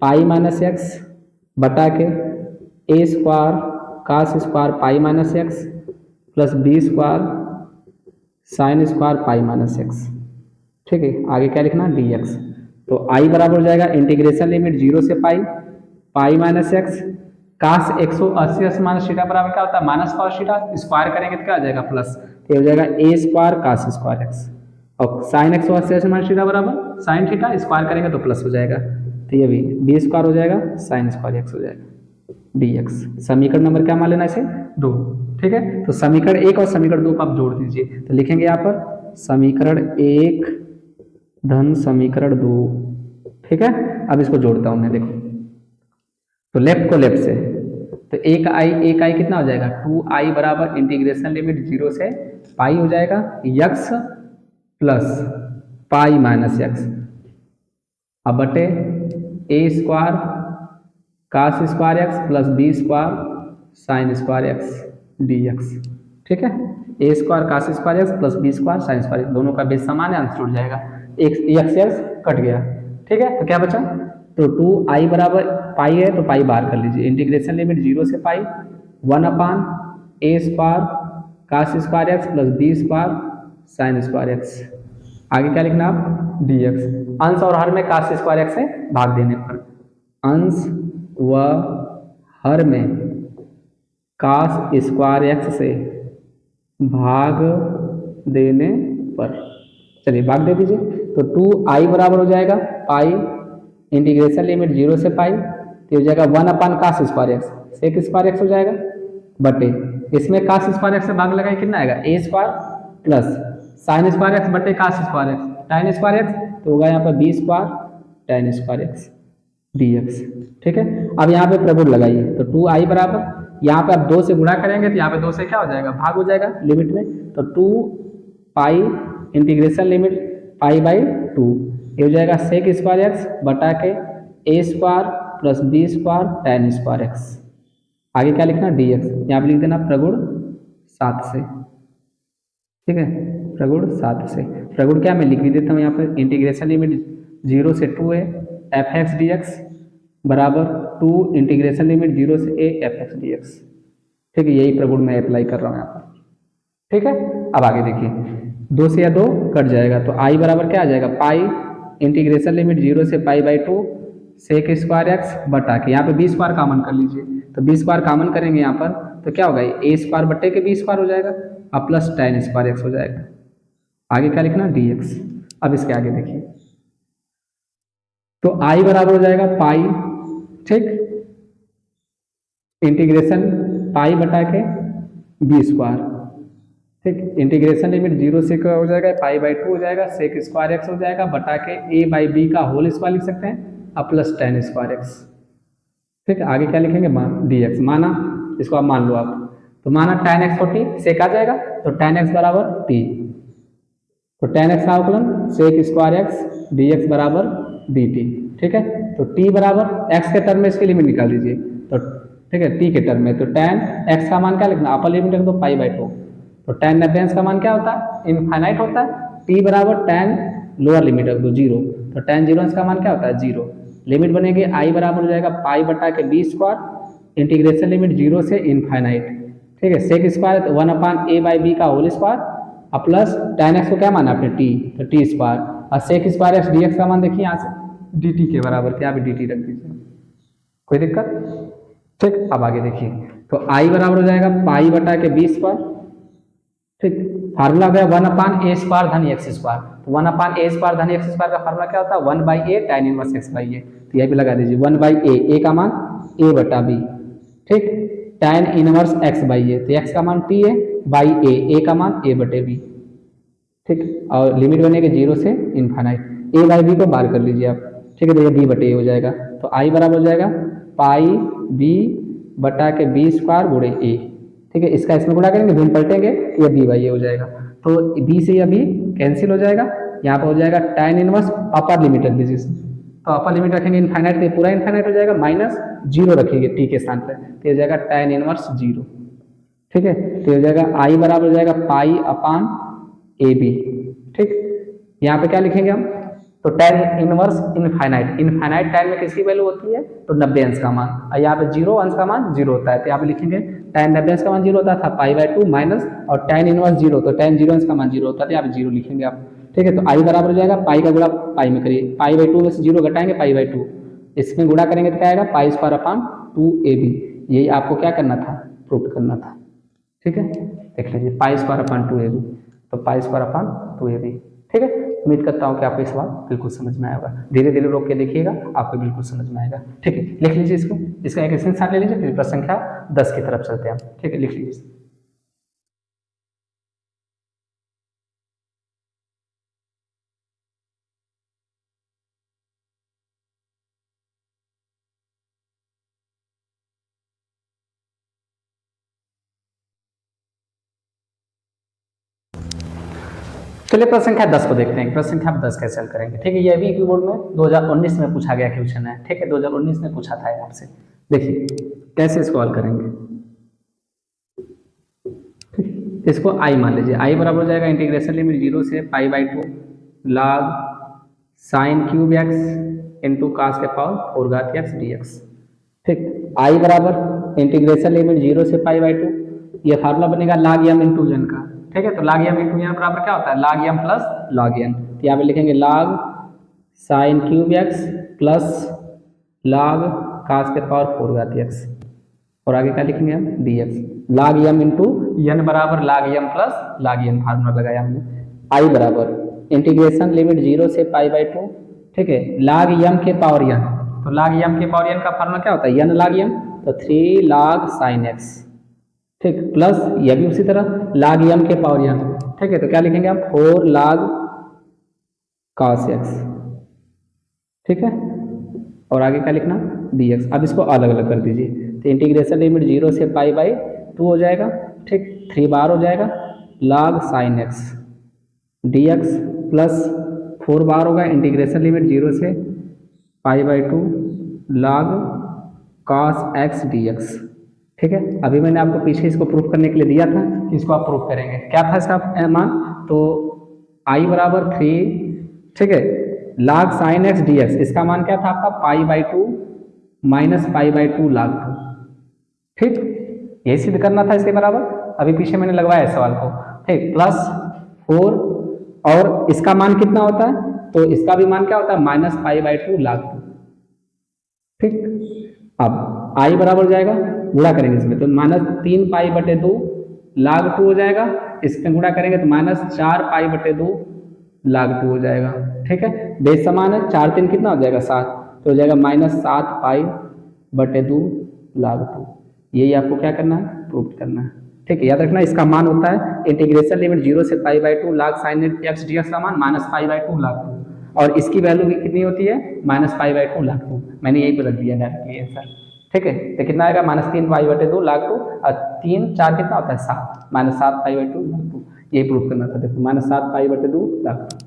पाई माइनस एक्स बटा के a square cos square pi minus x plus b square sine square pi minus x. ठीक है, आगे क्या लिखना, dx। तो i बराबर हो जाएगा इंटीग्रेशन लिमिट 0 से पाई माइनस एक्स कास 180 माइनस थीटा बराबर क्या होता है, माइनस कॉस थीटा, स्क्वायर करेंगे तो क्या आ जाएगा, प्लस, तो ये हो जाएगा a square cos square x, और साइन 180 माइनस थीटा बराबर साइन थीटा, स्क्वायर करेंगे तो प्लस हो जाएगा, तो ये भी b स्क्वायर हो जाएगा साइन स्क्वायर एक्स हो जाएगा dx। समीकरण नंबर क्या मान लेना इसे, 2। ठीक है, तो समीकरण 1 और समीकरण 2 को आप जोड़ दीजिए, तो लिखेंगे यहाँ पर समीकरण 1 धन समीकरण 2। ठीक है, अब इसको जोड़ता हूं मैं, देखो तो लेफ्ट को लेफ्ट से, तो एक आई कितना हो जाएगा, 2i बराबर इंटीग्रेशन लिमिट 0 से पाई हो जाएगा x plus pi minus x, अब बटे a square cos square x plus b square sine square x dx। ठीक है, a square cos square x plus b square sine square x, दोनों का बेस समान है, आंसर जुड़ जाएगा, एक्स कट गया। ठीक है, तो क्या बचा, तो 2i बराबर पाई है तो पाई बाहर कर लीजिए, इंटीग्रेशन लिमिट 0 से pi 1/a square cos square x plus b square sine square x. आगे क्या लिखना आप, dx। अंश और हर में कास स्क्वायर एक्स से भाग देने पर, अंश व हर में कास स्क्वायर एक्स से भाग देने पर, चलिए भाग दे दीजिए, तो 2i बराबर हो जाएगा पाई इंटीग्रेशन लिमिट 0 से पाई, तो हो जाएगा 1/cos square x, sec square x हो जाएगा, बटे इसमें cos स्क्वायर एक्स से भाग लगाए कितना आएगा, a square plus sign square x बटे cos स्क्वायर एक्स टाइन स्क्वायर एक्स, तो होगा यहाँ पर b स्क्वायर टाइन स्क्वायर एक्स dx। ठीक है, अब यहाँ पे प्रगुण लगाइए, तो 2i बराबर यहाँ पे आप 2 से गुणा करेंगे तो यहाँ पे 2 से क्या हो जाएगा, भाग हो जाएगा लिमिट में, तो 2 पाई इंटीग्रेशन लिमिट पाई/2, ये हो जाएगा सेक स्क्वायर एक्स बटा के a square plus b square tan square x. आगे क्या लिखना, dx, यहाँ पे लिख देना प्रगुण 7 से। ठीक है, प्रगुण 7 से, प्रगुण क्या मैं लिख भी देता हूँ यहाँ पर, इंटीग्रेशन लिमिट 0 से 2 है f(x) dx बराबर 2 इंटीग्रेशन लिमिट 0 से a f(x) dx। ठीक है, यही प्रगुण मैं अप्लाई कर रहा हूँ यहाँ पर। ठीक है, अब आगे देखिए 2 से या 2 कट जाएगा, तो i बराबर क्या आ जाएगा, पाई इंटीग्रेशन लिमिट 0 से पाई/2 सेक स्क्वायर एक्स बटा के, यहाँ पे b स्क्वायर कॉमन कर लीजिए, तो b स्क्वायर कॉमन करेंगे यहाँ पर, तो क्या होगा, a स्क्वायर बटे के b स्क्वायर हो जाएगा, अब प्लस tan स्क्वायर एक्स हो जाएगा। आगे क्या लिखना, dx। अब इसके आगे देखिए, तो i बराबर हो जाएगा पाई, ठीक, इंटीग्रेशन पाई बटा के बी स्क्वायर। ठीक, इंटीग्रेशन लिमिट 0 से क्या हो जाएगा, पाई बाई 2 हो जाएगा, सेक स्क्वायर एक्स हो जाएगा बटा के ए बाई बी का होल स्क्वायर लिख सकते हैं अब प्लस टेन स्क्वायर एक्स। ठीक, आगे क्या लिखेंगे, डी एक्स माना, इसको आप मान लो आप, तो माना tan एक्स को टी सेक आ जाएगा तो tan एक्स बराबर टी, तो tan एक्स का अवकलन sec square x d x बराबर डी टी। ठीक है, तो t बराबर एक्स के टर्म में इसकी लिमिट निकाल दीजिए, तो ठीक है t के टर्म में, तो tan एक्स का मान क्या लिखना, अपर लिमिट रख दो पाई बाई 2, तो tan नेपेंस का मान क्या होता है, इनफाइनाइट होता है, t बराबर tan लोअर लिमिट रख दो 0, तो tan जीरो का मान क्या होता है 0, लिमिट बनेगी i बराबर हो जाएगा पाई बटा के बी स्क्वायर, इंटीग्रेशन लिमिट 0 से इनफाइनाइट। ठीक है, सेक स्क्वायर तो 1 ए बाई बी का होल स्क्वायर और प्लस tan एक्स को क्या माना आपने t, तो टी स्क्वायर, और sec square x d x का मान देखिए यहाँ से डी टी के बराबर, क्या भी डी टी रख दीजिए, कोई दिक्कत। ठीक, अब आगे देखिए, तो i बराबर हो जाएगा पाई बटा के बी स्क्वायर। ठीक, फार्मूला गया 1 ए स्क्वायर धन एक्स स्क्वायर, तो 1 ए स्क्वायर धन एक्स स्क्वायर का फार्मूला क्या होता है, 1 by A tan inverse x by A, तो ये भी लगा दीजिए 1 बाई ए का मान ए बटा बी। ठीक, tan inverse x by A, तो एक्स का मान टी है बाई ए का मान ए बटे बी। ठीक, और लिमिट बनेगी 0 से इनफाइनाइट, ए बाई बी को बाहर कर लीजिए आप। ठीक है, तो ये बी बटे ए हो जाएगा, तो आई बराबर हो जाएगा पाई बी बटा के बी स्क्वायर गुणे ए। ठीक है, इसका इसमें गुणा करेंगे, भिन्न पलटेंगे, ये बी बाई ए हो जाएगा, तो बी से यह बी कैंसिल हो जाएगा, यहाँ पर हो जाएगा tan इनवर्स अपर लिमिट रख दीजिए, तो अपर लिमिट रखेंगे इनफाइनाइट, तो पूरा इनफाइनाइट हो जाएगा, माइनस 0 रखेंगे टी के स्थान पर, तो हो जाएगा tan इनवर्स 0। ठीक है, तो हो जाएगा आई बराबर हो जाएगा पाई अपान ए बी। ठीक, यहाँ पे क्या लिखेंगे हम, तो tan inverse infinite, infinite time में किसकी वैल्यू होती है, तो 90 अंश का मान, और यहाँ पे 0 अंश का मान 0 होता है, तो यहाँ पे लिखेंगे tan 90 अंश का मान 0 होता था पाई बाई 2 माइनस, और tan इनवर्स 0, तो tan 0 अंश का मान 0 होता है, यहाँ पे 0 लिखेंगे आप। ठीक है, तो आई बराबर हो जाएगा पाई का गुणा पाई में करिए, पाई बाई 2 में से 0 घटाएंगे पाई बाई 2, इसमें गुणा करेंगे तो क्या आएगा pi square upon 2 A B, यही आपको क्या करना था, प्रूफ करना था। ठीक है, देख लीजिए pi square upon 2 A B, तो pi square upon 2 A B. ठीक है, उम्मीद करता हूँ कि आपको इस बात बिल्कुल समझ में आएगा, धीरे धीरे रोक के देखिएगा, आपको बिल्कुल समझ में आएगा। ठीक है, लिख लीजिए इसको, इसका एक स्क्रीनशॉट ले लीजिए, फिर प्रश्न संख्या 10 की तरफ चलते हैं। ठीक है, लिख लीजिए। चलिए प्रश्न संख्या 10 को देखते हैं, प्रश्न संख्या 10 कैसे हल करेंगे। ठीक है, ये भी बोर्ड में 2019 में पूछा गया क्वेश्चन है। ठीक है, 2019 में पूछा था आपसे, देखिए कैसे इसको हल करेंगे। इसको आई मान लीजिए, आई बराबर हो जाएगा इंटीग्रेशन लिमिट 0 से pi by 2 log sine cube x into cos के पावर 4 घात एक्स डी एक्स। ठीक, आई बराबर इंटीग्रेशन लिमिट 0 से पाई बाई 2, ये फार्मूला बनेगा log m इंटू n का। ठीक है, तो log m इंटू n बराबर क्या होता है, log m plus log n, तो यहाँ पे लिखेंगे log sine cube x plus log कास के पावर 4 घात x, और आगे क्या लिखेंगे हम D x, log m into n बराबर log m plus log n, formula लगाया हमने। आई बराबर इंटीग्रेशन लिमिट 0 से पाई बाई 2, ठीक है, log m के पावर n, तो log m के पावर n का फार्मूला क्या होता है, n log m, तो 3 log साइन x। ठीक, प्लस यह भी उसी तरह log m के पावर n। ठीक है, तो क्या लिखेंगे हम 4 log cos x। ठीक है, और आगे क्या लिखना dx। अब इसको अलग अलग कर दीजिए, तो इंटीग्रेशन लिमिट 0 से पाई बाई 2 हो जाएगा। ठीक, 3 बार हो जाएगा log sine x dx plus 4 बार होगा इंटीग्रेशन लिमिट 0 से pi by 2 log cos x dx। ठीक है, अभी मैंने आपको पीछे इसको प्रूफ करने के लिए दिया था कि इसको आप प्रूफ करेंगे, क्या था इसका मान, तो आई बराबर 3, ठीक है, log sign x d x, इसका मान क्या था आपका पाई by 2 minus pi by 2 log 2। ठीक, यही सिद्ध करना था इसके बराबर, अभी पीछे मैंने लगवाया सवाल को। ठीक, प्लस 4, और इसका मान कितना होता है, तो इसका भी मान क्या होता है माइनस पाई बाई 2 log 2। ठीक, अब आई बराबर हो जाएगा, गुणा करेंगे इसमें, तो माइनस 3 पाई बटे 2 log 2 हो जाएगा, इसमें गुणा करेंगे तो माइनस 4 पाई बटे 2 log 2 हो जाएगा। ठीक है, बेस समान है, 4 3 कितना हो जाएगा 7, तो हो जाएगा माइनस 7 पाई बटे 2 log 2। यही आपको क्या करना है, प्रूफ करना है। ठीक है, याद रखना इसका मान होता है इंटीग्रेशन लिमिट 0 से pi by 2 log sin x dx का मान माइनस पाई बाई 2 log 2 और इसकी वैल्यू कितनी होती है माइनस पाई बाई 2 log 2। मैंने यही पे रख दिया डायरेक्टली आंसर। ठीक है, तो कितना आएगा माइनस 3 पाई बटे 2 log 2 और 3 4 कितना होता है 7 माइनस 7 पाई बाई 2 log 2। यही प्रूव करना था, देखो माइनस 7 पाई बटे 2 log 2।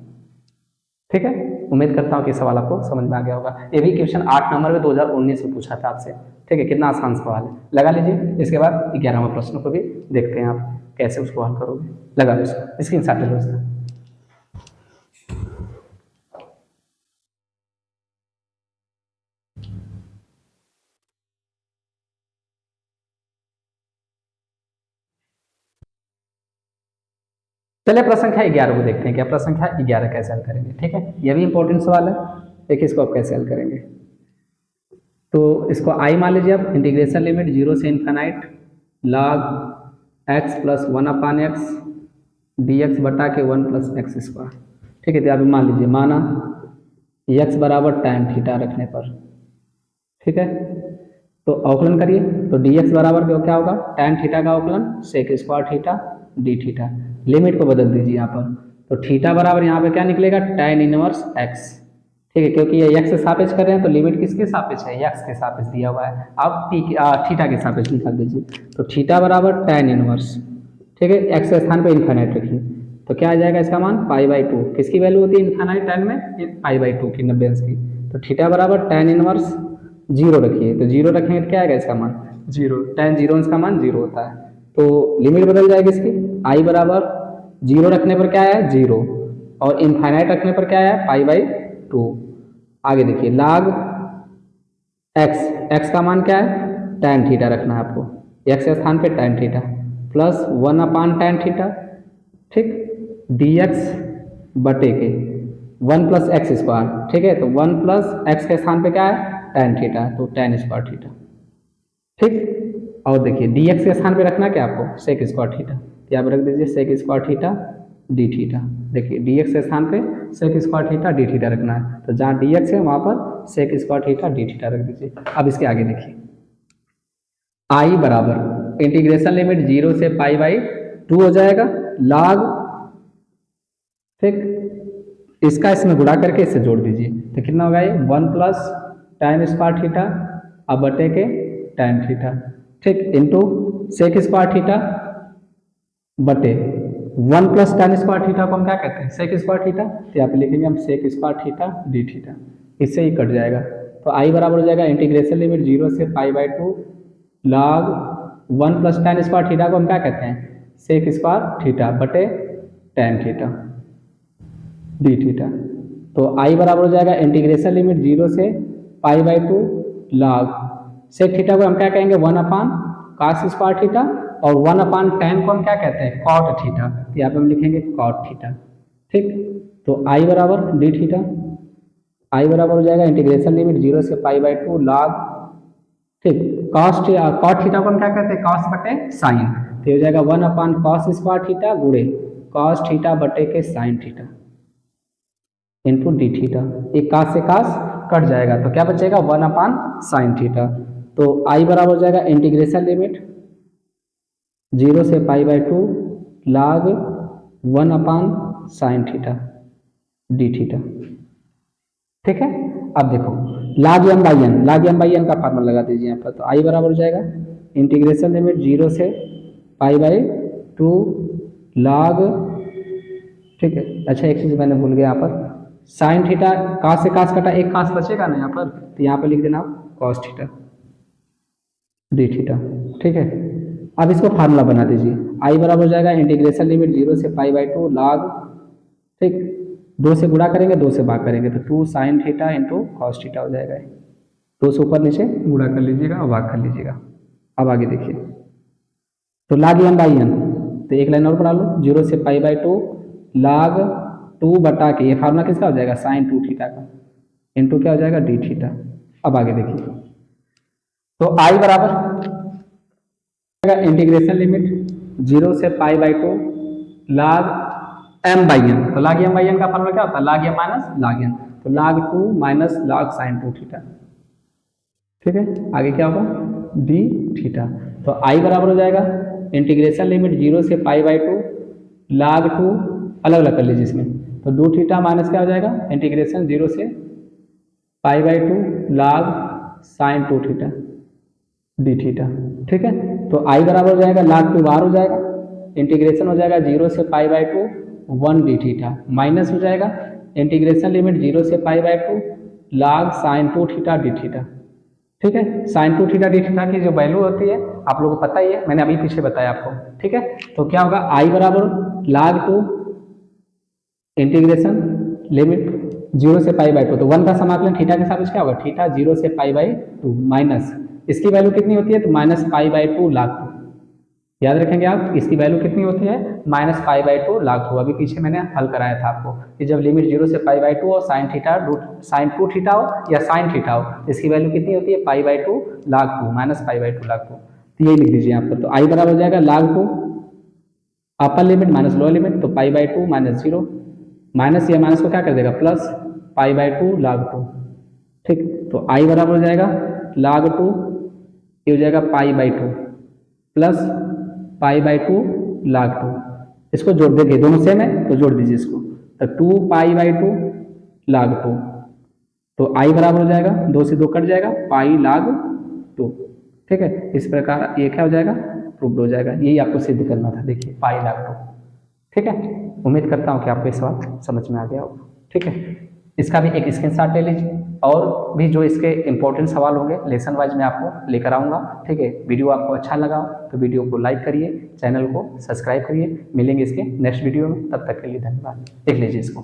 ठीक है, उम्मीद करता हूँ कि सवाल आपको समझ में आ गया होगा। ये भी क्वेश्चन 8 नंबर में 2019 में पूछा था आपसे। ठीक है, कितना आसान सवाल है, लगा लीजिए। इसके बाद 11वां प्रश्न को भी देखते हैं आप कैसे उसको हल करोगे। लगा लो इसको, स्क्रीनशॉट ले लो इसका। चलिए प्रश्न संख्या 11 को देखते हैं, क्या प्रश्न संख्या 11 कैसे हल करेंगे। ठीक है, यह भी इंपॉर्टेंट सवाल है, देखिए इसको आप कैसे हल करेंगे। तो इसको आई मान लीजिए आप, इंटीग्रेशन लिमिट 0 से infinite log x plus 1/x dx बटा के 1 प्लस एक्स स्क्वायर। ठीक है, तो आप मान लीजिए, माना x बराबर tan थीटा रखने पर। ठीक है, तो अवकलन करिए, तो dx बराबर क्या होगा tan थीटा का अवकलन sec square theta d theta. Limit को बदल दीजिए यहाँ पर, तो थीटा बराबर यहाँ पे क्या निकलेगा tan इनवर्स x। ठीक है, क्योंकि ये x से सापेक्ष कर रहे हैं तो लिमिट किसके सापेक्ष है, x के सापेक्ष दिया हुआ है। आप थीटा के सापेक्ष निकाल दीजिए, तो थीटा बराबर tan इनवर्स। ठीक है, x के स्थान पे इन्फिनाइट रखिए, तो क्या आ जाएगा इसका मान पाई बाई 2। किसकी वैल्यू होती है इन्फिनाइट टाइम में, पाई बाई 2 की 90 अंश की। तो थीटा बराबर tan इनवर्स 0 रखिए, तो 0 रखेंगे तो क्या आएगा इसका मान 0, tan 0 अंश का मान 0 होता है। तो लिमिट बदल जाएगी इसकी, i बराबर 0 रखने पर क्या है 0 और इन्फिनाइट रखने पर क्या है पाई बाई 2। आगे देखिए log x का मान क्या है tan थीटा रखना है आपको, x के स्थान पे tan theta plus 1/tan theta. ठीक, dx बटे के 1 प्लस एक्स स्क्वायर। ठीक है, तो 1 प्लस एक्स के स्थान पे क्या है tan थीटा, तो tan स्क्वायर थीटा। ठीक, और देखिए dx के स्थान पे रखना क्या आपको सेक स्क्वायर थीटा, यहाँ पे रख दीजिए sec square theta d theta. देखिए dx के स्थान पे sec square theta d theta रखना है, तो जहाँ dx है वहाँ पर sec square theta d theta रख दीजिए। अब इसके आगे देखिए, i बराबर इंटीग्रेशन लिमिट 0 से पाई बाई 2 हो जाएगा log। ठीक, इसका इसमें गुणा करके इससे जोड़ दीजिए, तो कितना होगा ये 1 प्लस tan स्क्वायर थीटा अब बटे के tan थीटा। ठीक, इंटू सेक स्क्वायर थीटा बटे 1 प्लस tan स्क्वायर थीटा को हम क्या कहते हैं सेक स्क्वायर थीटा, तो यहाँ पे लिखेंगे हम sec square theta d theta. इससे ही कट जाएगा, तो आई बराबर हो जाएगा इंटीग्रेशन लिमिट 0 से pi by 2 log 1 plus tan square theta को हम क्या कहते हैं सेक स्क्वायर थीटा बटे tan थीटा डी थीटा। तो आई बराबर हो जाएगा इंटीग्रेशन लिमिट 0 से pi by 2 log sec theta को हम क्या कहेंगे 1/cos स्क्वायर थीटा और 1/tan को हम क्या कहते हैं cot थीटा, तो यहाँ पे हम लिखेंगे cot थीटा। ठीक, तो आई बराबर डी थीटा, आई बराबर हो जाएगा इंटीग्रेशन लिमिट 0 से पाई बाई 2 log। ठीक, cot थीटा को हम क्या कहते हैं cos बटे साइन, तो हो जाएगा 1/cos स्क्वायर थीटा गुणे cos थीटा बटे के sine theta into D theta. एक कास से कास कट जाएगा, तो क्या बचेगा 1/sin थीटा। तो आई बराबर हो जाएगा इंटीग्रेशन लिमिट 0 से pi by 2 log 1/sin theta d theta. ठीक है, अब देखो log m बाई n का फार्मूला लगा दीजिए यहाँ पर, तो आई बराबर हो जाएगा इंटीग्रेशन लिमिट 0 से पाई बाई 2 log। ठीक है, अच्छा एक चीज़ मैंने भूल गया यहाँ पर, साइन थीटा कास से कास कटा, एक कास बचेगा ना यहाँ पर, तो यहाँ पर लिख देना आप कॉस थीटा डी थीटा। ठीक है, अब इसको फार्मूला बना दीजिए, आई बराबर हो जाएगा इंटीग्रेशन लिमिट 0 से पाई बाई 2 log। ठीक, 2 से गुणा करेंगे 2 से भाग करेंगे, तो 2 sin theta into cos theta हो जाएगा। 2 से ऊपर नीचे गुणा कर लीजिएगा और भाग कर लीजिएगा। अब आगे देखिए, तो log m बाई n, तो एक लाइन और बढ़ा लो 0 से पाई बाई 2 log 2 बटा के, ये फार्मूला किसका हो जाएगा sin 2 थीटा का इंटू क्या हो जाएगा डी थीटा। अब आगे देखिए, तो आई बराबर इंटीग्रेशन लिमिट 0 से pi by 2 log m by n, तो log m बाई n का फार्मूला क्या होता है log m minus log n, तो log 2 minus log sin 2 theta. ठीक है, आगे क्या होगा डी थीटा। तो आई बराबर हो जाएगा इंटीग्रेशन लिमिट 0 से π/2 log 2 अलग अलग कर लीजिए इसमें, तो 2 थीटा माइनस क्या हो जाएगा, इंटीग्रेशन 0 से π/2 log sin 2 theta d theta. ठीक है, तो आई बराबर हो जाएगा log 2 बाहर हो जाएगा, इंटीग्रेशन हो जाएगा 0 से π/2 1 डी थीटा, माइनस हो जाएगा इंटीग्रेशन लिमिट 0 से π/2 log sin 2 theta d theta. ठीक है, sin 2 थीटा डी थीटा की जो वैल्यू होती है आप लोगों को पता ही है, मैंने अभी पीछे बताया आपको। ठीक है, तो क्या होगा, आई बराबर log 2 इंटीग्रेशन लिमिट 0 से π/2, तो 1 का समाकलन थीटा के साथ क्या होगा, थीटा 0 से π/2 माइनस इसकी वैल्यू कितनी होती है, तो माइनस π/2 log 2। याद रखेंगे आप, इसकी वैल्यू कितनी होती है, माइनस π/2 log 2। अभी पीछे मैंने हल कराया था आपको कि जब लिमिट 0 से π/2 और sin थीटा sin 2 थीटा हो या sin थीटा हो, इसकी वैल्यू कितनी होती है, π/2 log 2 माइनस π/2 log 2। तो यही लिख दीजिए यहाँ पर, तो आई बराबर हो जाएगा log 2 अपर लिमिट माइनस लोअर लिमिट, तो π/2 माइनस 0, माइनस या माइनस को क्या कर देगा प्लस π/2 log 2। ठीक, तो आई बराबर हो जाएगा log 2, ये हो जाएगा π/2 प्लस π/2 log 2। इसको जोड़ देंगे, दोनों सेम है तो जोड़ दीजिए इसको, तो 2 π/2 log 2, तो आई बराबर हो जाएगा 2 से 2 कट जाएगा पाई log 2। ठीक है, इस प्रकार ये क्या हो जाएगा, प्रूव्ड हो जाएगा। यही आपको सिद्ध करना था, देखिए पाई log 2। ठीक है, उम्मीद करता हूँ कि आपको इस बात समझ में आ गया होगा। ठीक है, इसका भी एक स्क्रीनशॉट ले लीजिए, और भी जो इसके इंपॉर्टेंट सवाल होंगे लेसन वाइज मैं आपको लेकर आऊँगा। ठीक है, वीडियो आपको अच्छा लगा तो वीडियो को लाइक करिए, चैनल को सब्सक्राइब करिए। मिलेंगे इसके नेक्स्ट वीडियो में, तब तक के लिए धन्यवाद। देख लीजिए इसको।